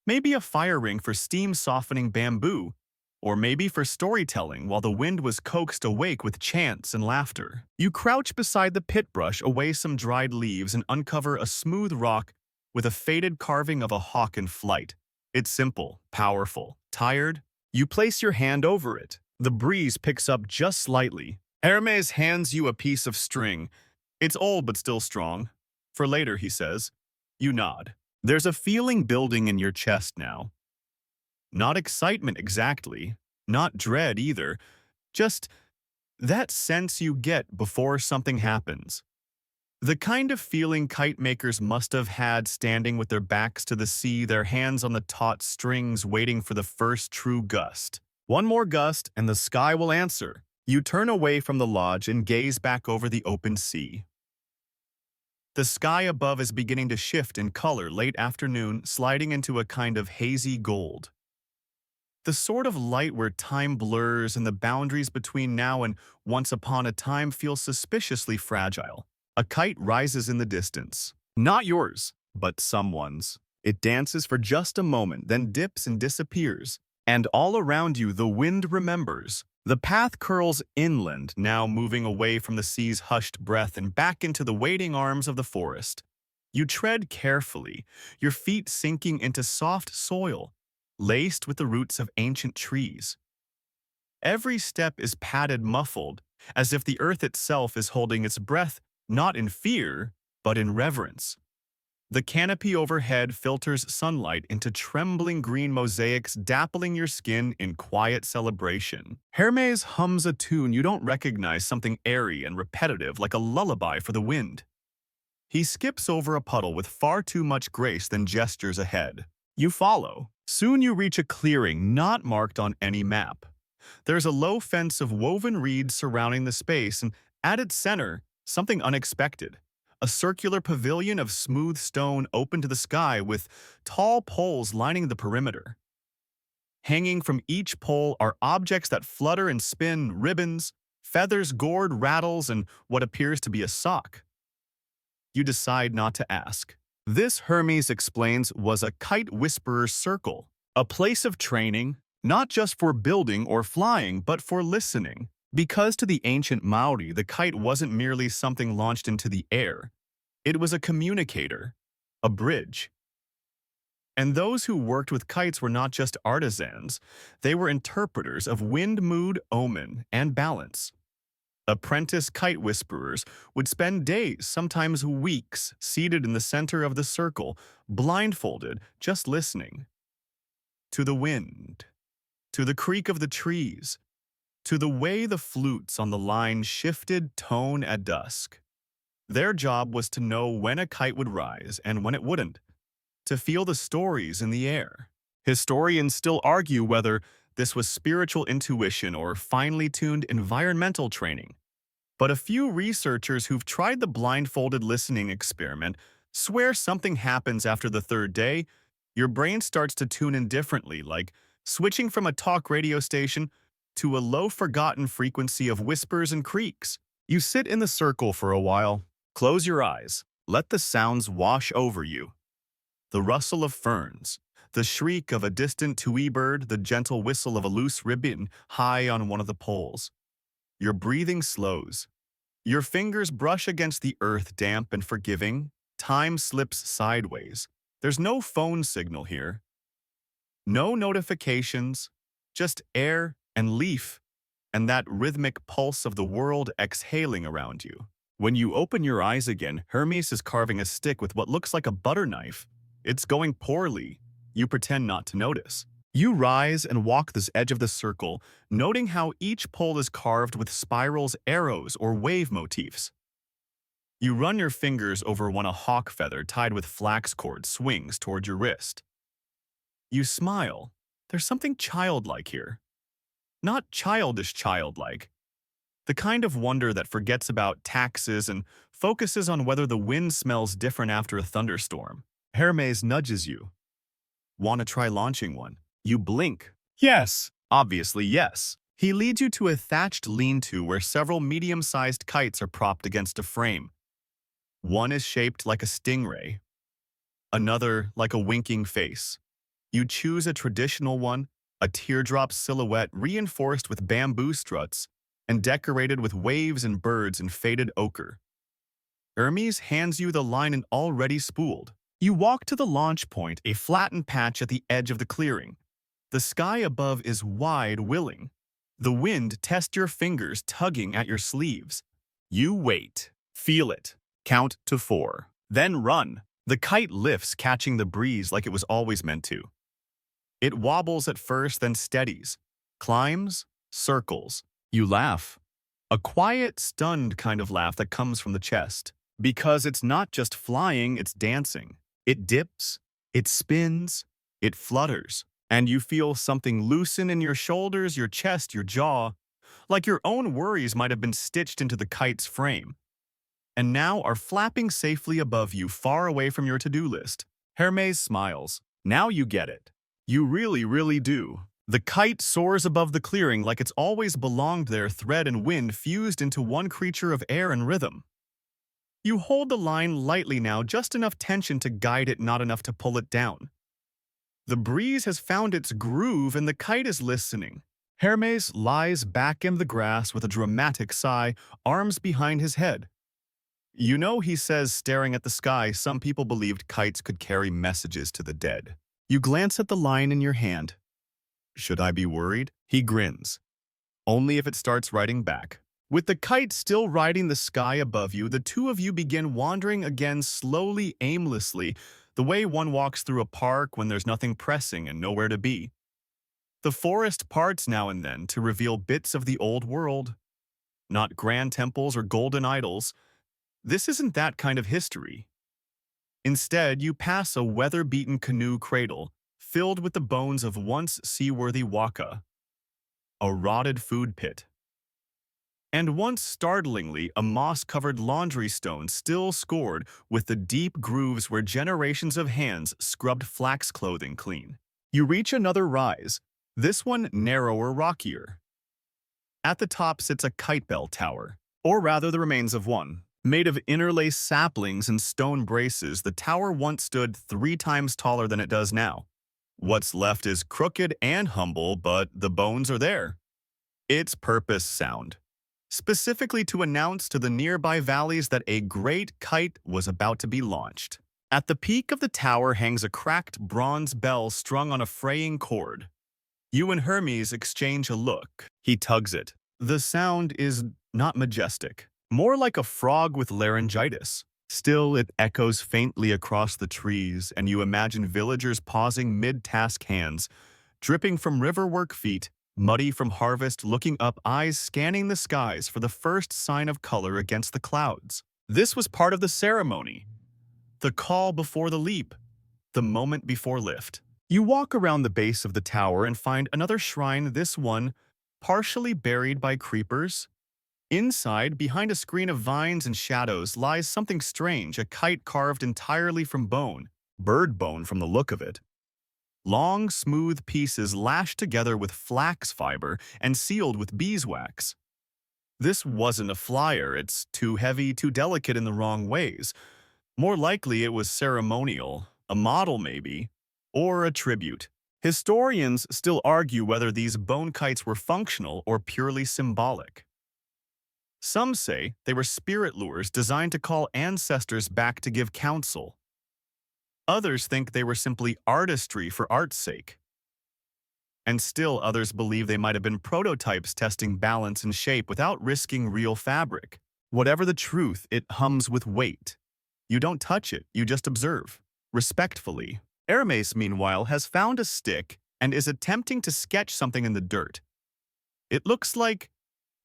Maybe a fire ring for steam-softening bamboo, or maybe for storytelling while the wind was coaxed awake with chants and laughter. You crouch beside the pit brush, away some dried leaves, and uncover a smooth rock with a faded carving of a hawk in flight. It's simple, powerful. Tired? You place your hand over it. The breeze picks up just slightly. Hermes hands you a piece of string. It's old but still strong. For later, he says. You nod. There's a feeling building in your chest now. Not excitement exactly, not dread either, just that sense you get before something happens. The kind of feeling kite makers must have had standing with their backs to the sea, their hands on the taut strings, waiting for the first true gust. One more gust and the sky will answer. You turn away from the lodge and gaze back over the open sea. The sky above is beginning to shift in color late afternoon, sliding into a kind of hazy gold. The sort of light where time blurs and the boundaries between now and once upon a time feel suspiciously fragile. A kite rises in the distance. Not yours, but someone's. It dances for just a moment, then dips and disappears. And all around you, the wind remembers. The path curls inland, now moving away from the sea's hushed breath and back into the waiting arms of the forest. You tread carefully, your feet sinking into soft soil, laced with the roots of ancient trees. Every step is padded, muffled, as if the earth itself is holding its breath, not in fear, but in reverence. The canopy overhead filters sunlight into trembling green mosaics, dappling your skin in quiet celebration. Hermes hums a tune you don't recognize, something airy and repetitive like a lullaby for the wind. He skips over a puddle with far too much grace, then gestures ahead. You follow. Soon you reach a clearing not marked on any map. There's a low fence of woven reeds surrounding the space, and at its center, something unexpected. A circular pavilion of smooth stone open to the sky with tall poles lining the perimeter. Hanging from each pole are objects that flutter and spin: ribbons, feathers, gourd, rattles, and what appears to be a sock. You decide not to ask. This, Hermes explains, was a kite whisperer's circle, a place of training, not just for building or flying, but for listening. Because to the ancient Maori, the kite wasn't merely something launched into the air. It was a communicator, a bridge. And those who worked with kites were not just artisans, they were interpreters of wind, mood, omen, and balance. Apprentice kite whisperers would spend days, sometimes weeks, seated in the center of the circle, blindfolded, just listening. To the wind, to the creak of the trees, to the way the flutes on the line shifted tone at dusk. Their job was to know when a kite would rise and when it wouldn't, to feel the stories in the air. Historians still argue whether this was spiritual intuition or finely tuned environmental training. But a few researchers who've tried the blindfolded listening experiment swear something happens after the third day. Your brain starts to tune in differently, like switching from a talk radio station to a low-forgotten frequency of whispers and creaks. You sit in the circle for a while, close your eyes, let the sounds wash over you. The rustle of ferns, the shriek of a distant tui bird, the gentle whistle of a loose ribbon high on one of the poles. Your breathing slows. Your fingers brush against the earth, damp and forgiving. Time slips sideways. There's no phone signal here. No notifications, just air and leaf and that rhythmic pulse of the world exhaling around you. When you open your eyes again, Hermes is carving a stick with what looks like a butter knife. It's going poorly. You pretend not to notice. You rise and walk this edge of the circle, noting how each pole is carved with spirals, arrows, or wave motifs. You run your fingers over one a hawk feather tied with flax cord swings toward your wrist. You smile. There's something childlike here. Not childish childlike. The kind of wonder that forgets about taxes and focuses on whether the wind smells different after a thunderstorm. Hermes nudges you. Want to try launching one? You blink. Yes. Obviously, yes. He leads you to a thatched lean-to where several medium-sized kites are propped against a frame. One is shaped like a stingray, another like a winking face. You choose a traditional one, a teardrop silhouette reinforced with bamboo struts and decorated with waves and birds in faded ochre. Hermes hands you the line and already spooled. You walk to the launch point, a flattened patch at the edge of the clearing. The sky above is wide, willing. The wind tests your fingers, tugging at your sleeves. You wait. Feel it. Count to 4. Then run. The kite lifts, catching the breeze like it was always meant to. It wobbles at first, then steadies. Climbs, circles. You laugh. A quiet, stunned kind of laugh that comes from the chest. Because it's not just flying, it's dancing. It dips, it spins, it flutters. And you feel something loosen in your shoulders, your chest, your jaw, like your own worries might have been stitched into the kite's frame, and now are flapping safely above you, far away from your to-do list. Hermes smiles. Now you get it. You really, really do. The kite soars above the clearing like it's always belonged there, thread and wind fused into one creature of air and rhythm. You hold the line lightly now, just enough tension to guide it, not enough to pull it down. The breeze has found its groove and the kite is listening. Hermes lies back in the grass with a dramatic sigh, arms behind his head. You know, he says, staring at the sky, some people believed kites could carry messages to the dead. You glance at the line in your hand. Should I be worried? He grins. Only if it starts writing back. With the kite still riding the sky above you, the two of you begin wandering again, slowly, aimlessly, the way one walks through a park when there's nothing pressing and nowhere to be. The forest parts now and then to reveal bits of the old world. Not grand temples or golden idols. This isn't that kind of history. Instead, you pass a weather-beaten canoe cradle filled with the bones of once seaworthy waka, a rotted food pit, and once startlingly a moss-covered laundry stone still scored with the deep grooves where generations of hands scrubbed flax clothing clean. You reach another rise, this one narrower, rockier. At the top sits a kite bell tower, or rather the remains of one. Made of interlaced saplings and stone braces, the tower once stood 3 times taller than it does now. What's left is crooked and humble, but the bones are there. Its purpose sound, specifically to announce to the nearby valleys that a great kite was about to be launched. At the peak of the tower hangs a cracked bronze bell strung on a fraying cord. You and Hermes exchange a look. He tugs it. The sound is not majestic, more like a frog with laryngitis. Still, it echoes faintly across the trees, and you imagine villagers pausing mid-task, hands dripping from riverwork, feet muddy from harvest, looking up, eyes scanning the skies for the first sign of color against the clouds. This was part of the ceremony. The call before the leap. The moment before lift. You walk around the base of the tower and find another shrine, this one partially buried by creepers. Inside, behind a screen of vines and shadows, lies something strange, a kite carved entirely from bone. Bird bone from the look of it. Long, smooth pieces lashed together with flax fiber and sealed with beeswax. This wasn't a flyer. It's too heavy, too delicate in the wrong ways. More likely it was ceremonial, a model maybe, or a tribute. Historians still argue whether these bone kites were functional or purely symbolic. Some say they were spirit lures designed to call ancestors back to give counsel. Others think they were simply artistry for art's sake. And still others believe they might have been prototypes testing balance and shape without risking real fabric. Whatever the truth, it hums with weight. You don't touch it, you just observe. Respectfully. Hermes, meanwhile, has found a stick and is attempting to sketch something in the dirt. It looks like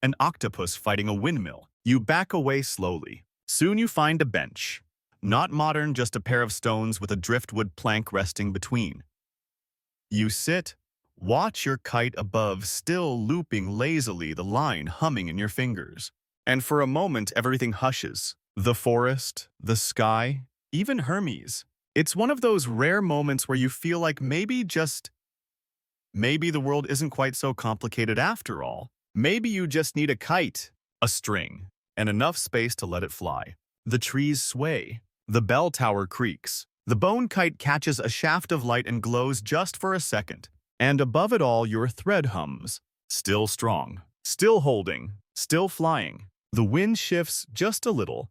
an octopus fighting a windmill. You back away slowly. Soon you find a bench. Not modern, just a pair of stones with a driftwood plank resting between. You sit, watch your kite above, still looping lazily, the line humming in your fingers. And for a moment, everything hushes. The forest, the sky, even Hermes. It's one of those rare moments where you feel like maybe the world isn't quite so complicated after all. Maybe you just need a kite, a string, and enough space to let it fly. The trees sway. The bell tower creaks. The bone kite catches a shaft of light and glows just for a second. And above it all, your thread hums. Still strong. Still holding. Still flying. The wind shifts just a little.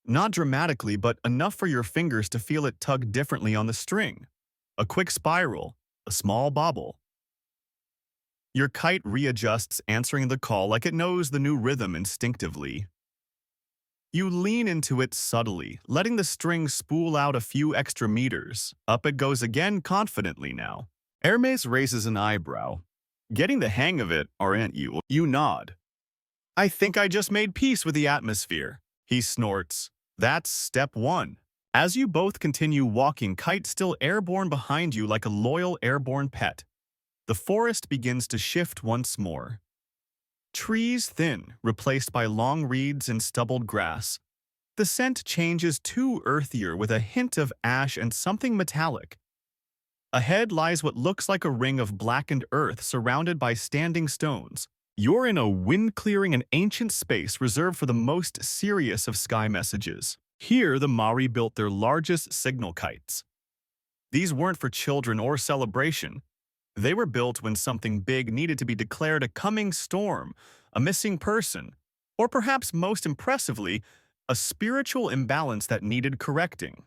Not dramatically, but enough for your fingers to feel it tug differently on the string. A quick spiral. A small bobble. Your kite readjusts, answering the call like it knows the new rhythm instinctively. You lean into it subtly, letting the string spool out a few extra meters. Up it goes again confidently now. Hermes raises an eyebrow. Getting the hang of it, aren't you? You nod. I think I just made peace with the atmosphere. He snorts. That's step one. As you both continue walking, kite still airborne behind you like a loyal airborne pet. The forest begins to shift once more. Trees thin, replaced by long reeds and stubbled grass. The scent changes to earthier with a hint of ash and something metallic. Ahead lies what looks like a ring of blackened earth surrounded by standing stones. You're in a wind-clearing and ancient space reserved for the most serious of sky messages. Here, the Maori built their largest signal kites. These weren't for children or celebration. They were built when something big needed to be declared a coming storm, a missing person, or perhaps most impressively, a spiritual imbalance that needed correcting.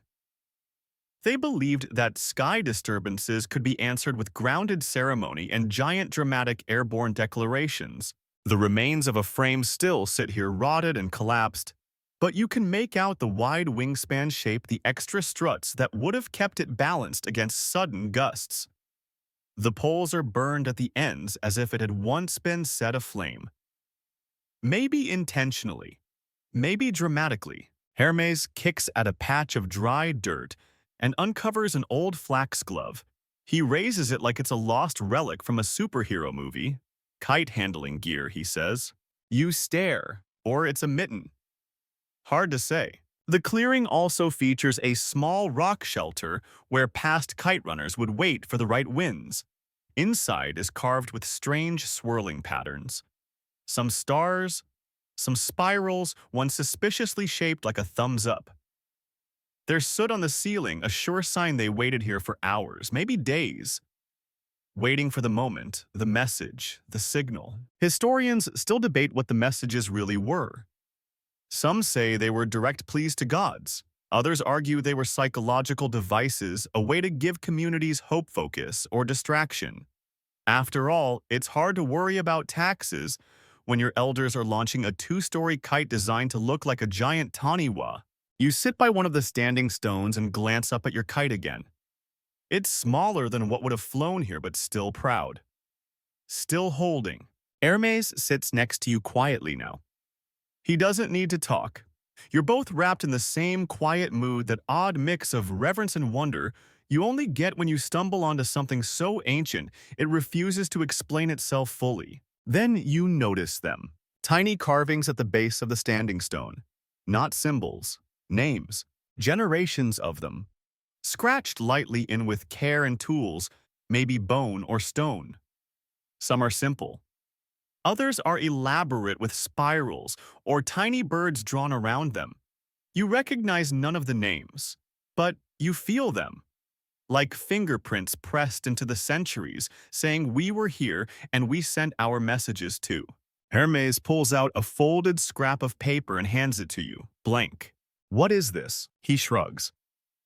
They believed that sky disturbances could be answered with grounded ceremony and giant dramatic airborne declarations. The remains of a frame still sit here rotted and collapsed, but you can make out the wide wingspan shape, the extra struts that would have kept it balanced against sudden gusts. The poles are burned at the ends as if it had once been set aflame. Maybe intentionally, maybe dramatically. Hermes kicks at a patch of dry dirt and uncovers an old flax glove. He raises it like it's a lost relic from a superhero movie. Kite handling gear, he says. You stare, or it's a mitten. Hard to say. The clearing also features a small rock shelter where past kite runners would wait for the right winds. Inside is carved with strange swirling patterns. Some stars, some spirals, one suspiciously shaped like a thumbs up. There's soot on the ceiling, a sure sign they waited here for hours, maybe days. Waiting for the moment, the message, the signal. Historians still debate what the messages really were. Some say they were direct pleas to gods. Others argue they were psychological devices, a way to give communities hope, focus, or distraction. After all, it's hard to worry about taxes when your elders are launching a 2-story kite designed to look like a giant taniwa. You sit by one of the standing stones and glance up at your kite again. It's smaller than what would have flown here, but still proud. Still holding. Hermes sits next to you quietly now. He doesn't need to talk. You're both wrapped in the same quiet mood, that odd mix of reverence and wonder you only get when you stumble onto something so ancient it refuses to explain itself fully. Then you notice them. Tiny carvings at the base of the standing stone. Not symbols. Names. Generations of them. Scratched lightly in with care and tools, maybe bone or stone. Some are simple. Others are elaborate with spirals or tiny birds drawn around them. You recognize none of the names, but you feel them. like fingerprints pressed into the centuries, saying we were here and we sent our messages too. Hermes pulls out a folded scrap of paper and hands it to you, blank. What is this? He shrugs.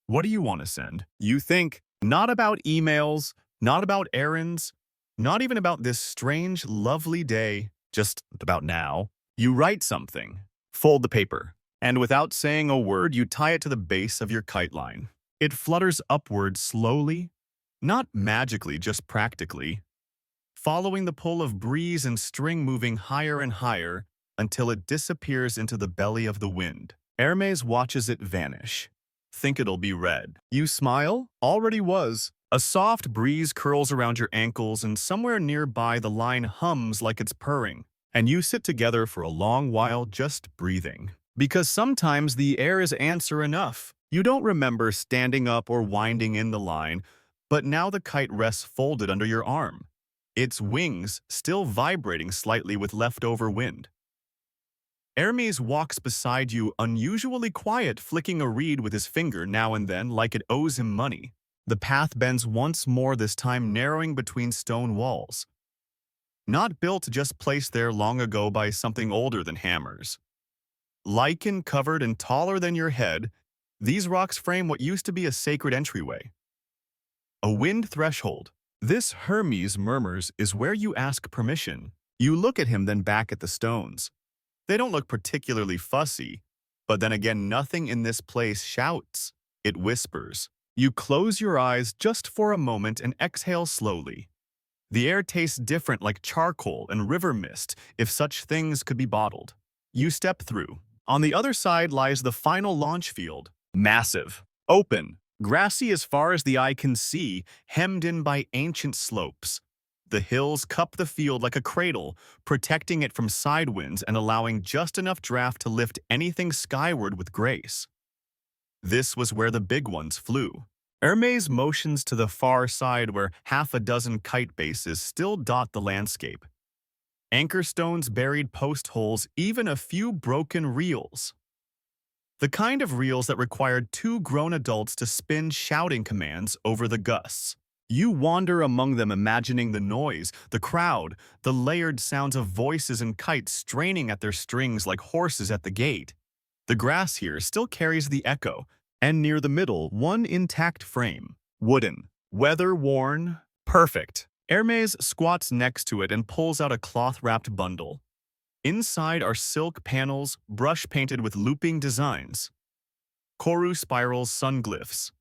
What do you want to send? You think, not about emails, not about errands, not even about this strange, lovely day, just about now. You write something, fold the paper, and without saying a word, you tie it to the base of your kite line. It flutters upward slowly, not magically, just practically, following the pull of breeze and string moving higher and higher until it disappears into the belly of the wind. Hermes watches it vanish. Think it'll be red. You smile? Already was. A soft breeze curls around your ankles and somewhere nearby the line hums like it's purring, and you sit together for a long while just breathing. Because sometimes the air is answer enough. You don't remember standing up or winding in the line, but now the kite rests folded under your arm, its wings still vibrating slightly with leftover wind. Hermes walks beside you, unusually quiet, flicking a reed with his finger now and then like it owes him money. The path bends once more, this time narrowing between stone walls. Not built, just placed there long ago by something older than hammers. Lichen-covered and taller than your head, these rocks frame what used to be a sacred entryway. A wind threshold. This, Hermes murmurs, is where you ask permission. You look at him, then back at the stones. They don't look particularly fussy, but then again, nothing in this place shouts. It whispers. You close your eyes just for a moment and exhale slowly. The air tastes different, like charcoal and river mist, if such things could be bottled. You step through. On the other side lies the final launch field. Massive, open, grassy as far as the eye can see, hemmed in by ancient slopes. The hills cup the field like a cradle, protecting it from side winds and allowing just enough draft to lift anything skyward with grace. This was where the big ones flew. Hermes motions to the far side where half a dozen kite bases still dot the landscape. Anchor stones, buried post holes, even a few broken reels. The kind of reels that required two grown adults to spin shouting commands over the gusts. You wander among them, imagining the noise, the crowd, the layered sounds of voices and kites straining at their strings like horses at the gate. The grass here still carries the echo, and near the middle, one intact frame. Wooden, weather-worn, perfect. Hermes squats next to it and pulls out a cloth-wrapped bundle. Inside are silk panels, brush-painted with looping designs. Koru spirals, sun glyphs.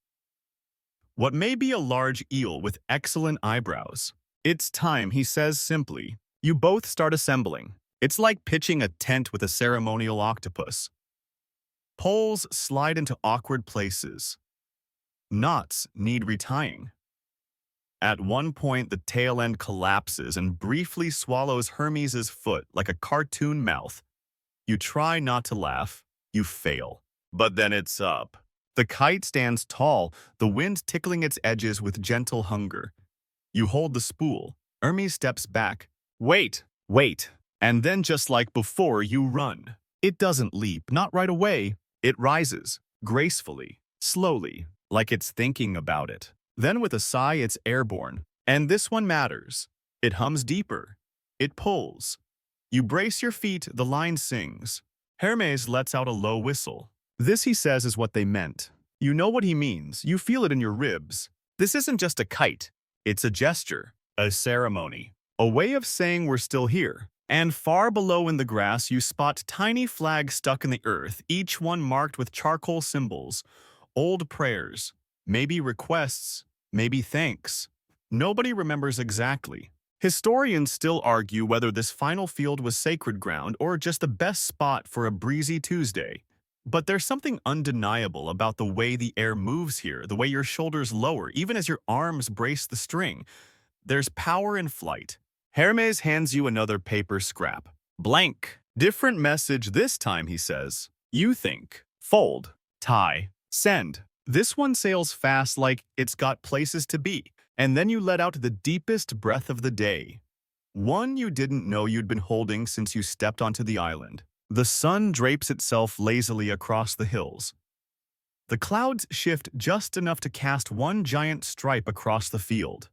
What may be a large eel with excellent eyebrows. It's time, he says simply. You both start assembling. It's like pitching a tent with a ceremonial octopus. Poles slide into awkward places. Knots need retying. At one point, the tail end collapses and briefly swallows Hermes's foot like a cartoon mouth. You try not to laugh. You fail. But then it's up. The kite stands tall, the wind tickling its edges with gentle hunger. You hold the spool. Hermes steps back. Wait, wait. And then just like before, you run. It doesn't leap, not right away. It rises, gracefully, slowly, like it's thinking about it. Then with a sigh, it's airborne. And this one matters. It hums deeper. It pulls. You brace your feet, the line sings. Hermes lets out a low whistle. This, he says, is what they meant. You know what he means. You feel it in your ribs. This isn't just a kite. It's a gesture, a ceremony, a way of saying we're still here. And far below in the grass, you spot tiny flags stuck in the earth, each one marked with charcoal symbols, old prayers, maybe requests, maybe thanks. Nobody remembers exactly. Historians still argue whether this final field was sacred ground or just the best spot for a breezy Tuesday. But there's something undeniable about the way the air moves here, the way your shoulders lower, even as your arms brace the string. There's power in flight. Hermes hands you another paper scrap. Blank. Different message this time, he says. You think. Fold. Tie. Send. This one sails fast like it's got places to be. And then you let out the deepest breath of the day. One you didn't know you'd been holding since you stepped onto the island. The sun drapes itself lazily across the hills. The clouds shift just enough to cast one giant stripe across the field.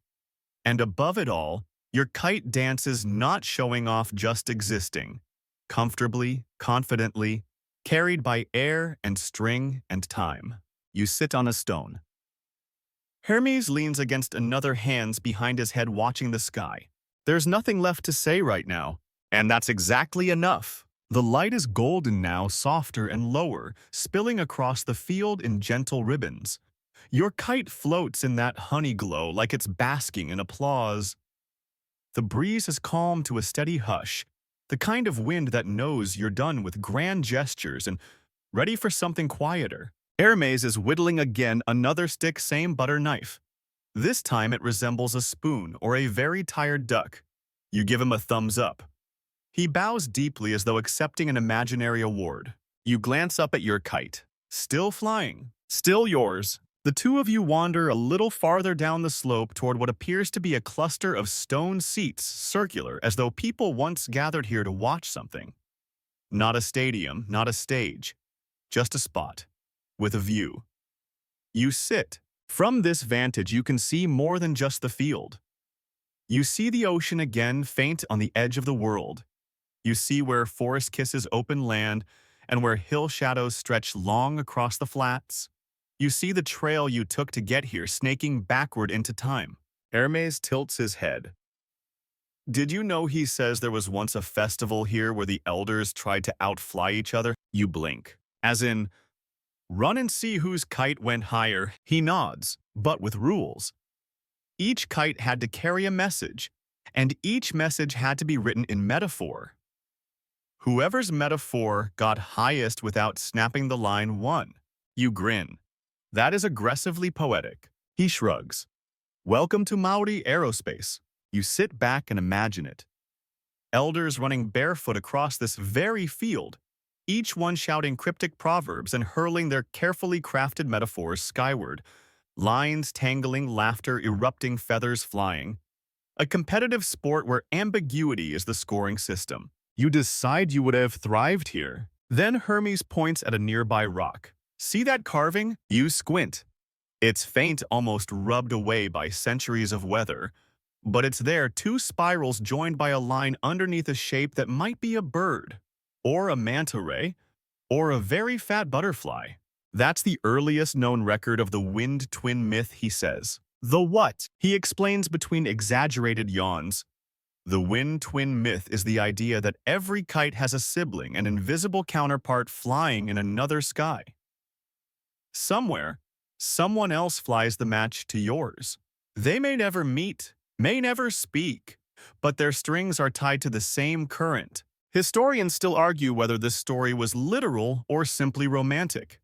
And above it all, your kite dances, not showing off, just existing, comfortably, confidently, carried by air and string and time. You sit on a stone. Hermes leans against another, hands behind his head, watching the sky. There's nothing left to say right now, and that's exactly enough. The light is golden now, softer and lower, spilling across the field in gentle ribbons. Your kite floats in that honey glow like it's basking in applause. The breeze has calmed to a steady hush, the kind of wind that knows you're done with grand gestures and ready for something quieter. Hermes is whittling again, another stick, same butter knife. This time it resembles a spoon or a very tired duck. You give him a thumbs up. He bows deeply as though accepting an imaginary award. You glance up at your kite. Still flying. Still yours. The two of you wander a little farther down the slope toward what appears to be a cluster of stone seats, circular, as though people once gathered here to watch something. Not a stadium, not a stage. Just a spot. With a view. You sit. From this vantage, you can see more than just the field. You see the ocean again, faint on the edge of the world. You see where forest kisses open land and where hill shadows stretch long across the flats. You see the trail you took to get here, snaking backward into time. Hermes tilts his head. Did you know he says there was once a festival here where the elders tried to outfly each other? You blink. As in, run and see whose kite went higher. He nods, but with rules. Each kite had to carry a message, and each message had to be written in metaphor. Whoever's metaphor got highest without snapping the line won. You grin. That is aggressively poetic. He shrugs. Welcome to Maori aerospace. You sit back and imagine it. Elders running barefoot across this very field, each one shouting cryptic proverbs and hurling their carefully crafted metaphors skyward, lines tangling, laughter erupting, feathers flying. A competitive sport where ambiguity is the scoring system. You decide you would have thrived here. Then Hermes points at a nearby rock. See that carving? You squint. It's faint, almost rubbed away by centuries of weather, but it's there, two spirals joined by a line underneath a shape that might be a bird, or a manta ray, or a very fat butterfly. That's the earliest known record of the wind twin myth, he says. The what? He explains between exaggerated yawns. The wind twin myth is the idea that every kite has a sibling, an invisible counterpart flying in another sky. Somewhere, someone else flies the match to yours. They may never meet, may never speak, but their strings are tied to the same current. Historians still argue whether this story was literal or simply romantic.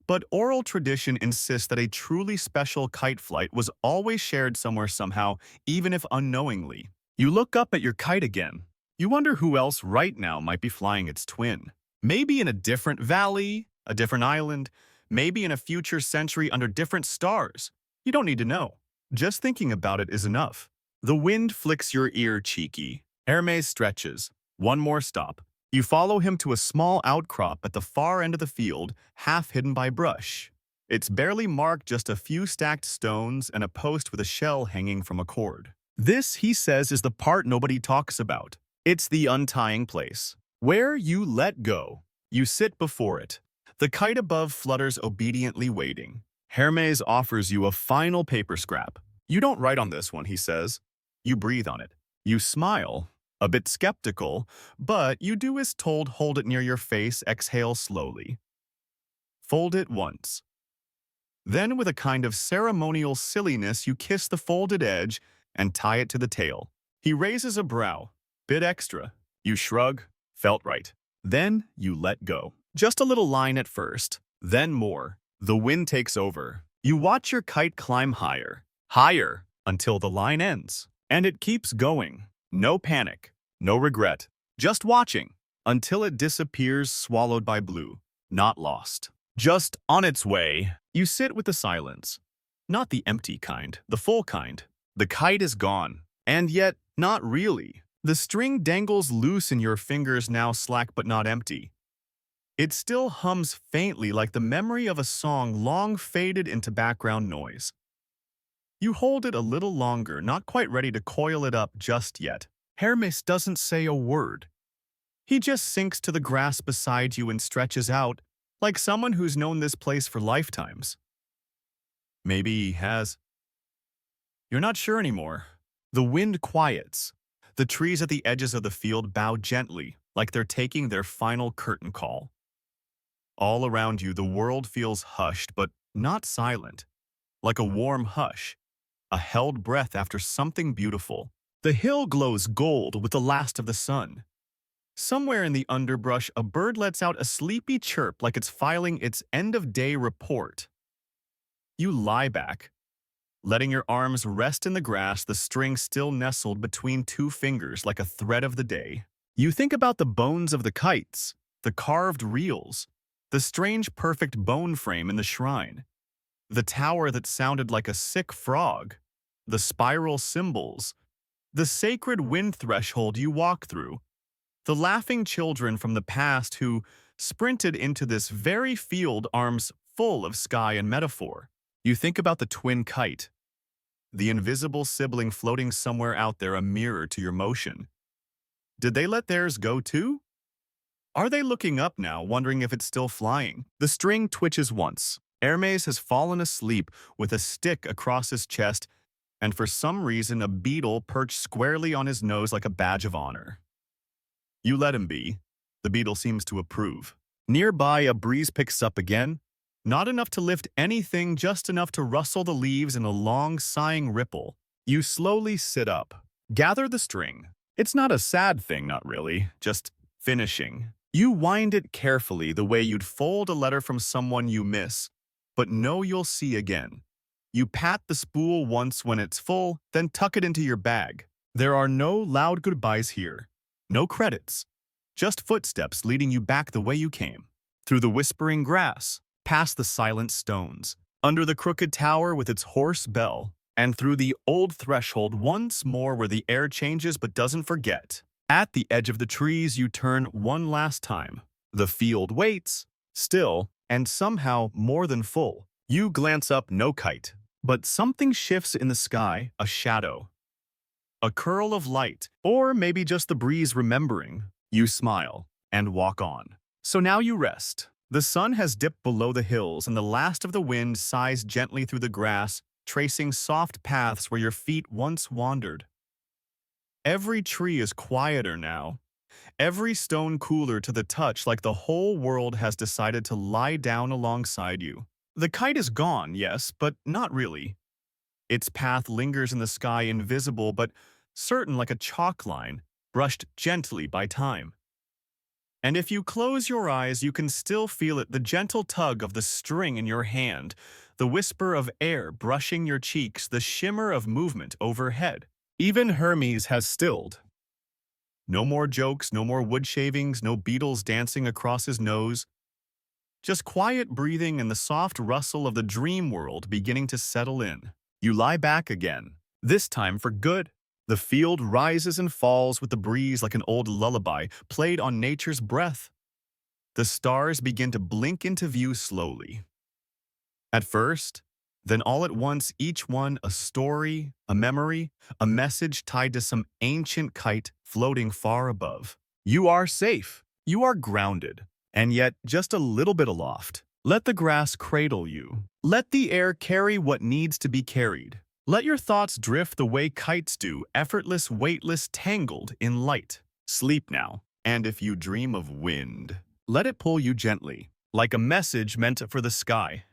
But oral tradition insists that a truly special kite flight was always shared somewhere somehow, even if unknowingly. You look up at your kite again. You wonder who else right now might be flying its twin. Maybe in a different valley, a different island, maybe in a future century under different stars. You don't need to know. Just thinking about it is enough. The wind flicks your ear, cheeky. Hermes stretches. One more stop. You follow him to a small outcrop at the far end of the field, half hidden by brush. It's barely marked, just a few stacked stones and a post with a shell hanging from a cord. This, he says, is the part nobody talks about. It's the untying place. Where you let go. You sit before it. The kite above flutters obediently, waiting. Hermes offers you a final paper scrap. You don't write on this one, he says. You breathe on it. You smile, a bit skeptical, but you do as told. Hold it near your face, exhale slowly. Fold it once. Then, with a kind of ceremonial silliness, you kiss the folded edge and tie it to the tail. He raises a brow. Bit extra. You shrug. Felt right. Then you let go. Just a little line at first, then more. The wind takes over. You watch your kite climb higher, higher, until the line ends. And it keeps going. No panic, no regret. Just watching, until it disappears, swallowed by blue. Not lost. Just on its way. You sit with the silence. Not the empty kind, the full kind. The kite is gone. And yet, not really. The string dangles loose in your fingers, now slack but not empty. It still hums faintly like the memory of a song long faded into background noise. You hold it a little longer, not quite ready to coil it up just yet. Hermes doesn't say a word. He just sinks to the grass beside you and stretches out, like someone who's known this place for lifetimes. Maybe he has. You're not sure anymore. The wind quiets. The trees at the edges of the field bow gently, like they're taking their final curtain call. All around you, the world feels hushed, but not silent, like a warm hush, a held breath after something beautiful. The hill glows gold with the last of the sun. Somewhere in the underbrush, a bird lets out a sleepy chirp like it's filing its end-of-day report. You lie back, letting your arms rest in the grass, the string still nestled between two fingers like a thread of the day. You think about the bones of the kites, the carved reels, the strange perfect bone frame in the shrine, the tower that sounded like a sick frog, the spiral cymbals, the sacred wind threshold you walk through, the laughing children from the past who sprinted into this very field, arms full of sky and metaphor. You think about the twin kite, the invisible sibling floating somewhere out there, a mirror to your motion. Did they let theirs go too? Are they looking up now, wondering if it's still flying? The string twitches once. Hermes has fallen asleep with a stick across his chest, and for some reason a beetle perched squarely on his nose like a badge of honor. You let him be. The beetle seems to approve. Nearby, a breeze picks up again. Not enough to lift anything, just enough to rustle the leaves in a long, sighing ripple. You slowly sit up. Gather the string. It's not a sad thing, not really, just finishing. You wind it carefully the way you'd fold a letter from someone you miss, but know you'll see again. You pat the spool once when it's full, then tuck it into your bag. There are no loud goodbyes here. No credits. Just footsteps leading you back the way you came. Through the whispering grass, past the silent stones, under the crooked tower with its hoarse bell, and through the old threshold once more where the air changes but doesn't forget. At the edge of the trees, you turn one last time. The field waits, still, and somehow more than full. You glance up, no kite, but something shifts in the sky, a shadow. A curl of light, or maybe just the breeze remembering. You smile and walk on. So now you rest. The sun has dipped below the hills, and the last of the wind sighs gently through the grass, tracing soft paths where your feet once wandered. Every tree is quieter now, every stone cooler to the touch, like the whole world has decided to lie down alongside you. The kite is gone, yes, but not really. Its path lingers in the sky, invisible but certain, like a chalk line, brushed gently by time. And if you close your eyes, you can still feel it, the gentle tug of the string in your hand, the whisper of air brushing your cheeks, the shimmer of movement overhead. Even Hermes has stilled. No more jokes, no more wood shavings, no beetles dancing across his nose. Just quiet breathing and the soft rustle of the dream world beginning to settle in. You lie back again, this time for good. The field rises and falls with the breeze like an old lullaby played on nature's breath. The stars begin to blink into view slowly. At first, then all at once, each one a story, a memory, a message tied to some ancient kite floating far above. You are safe, you are grounded, and yet just a little bit aloft. Let the grass cradle you. Let the air carry what needs to be carried. Let your thoughts drift the way kites do, effortless, weightless, tangled in light. Sleep now, and if you dream of wind, let it pull you gently, like a message meant for the sky.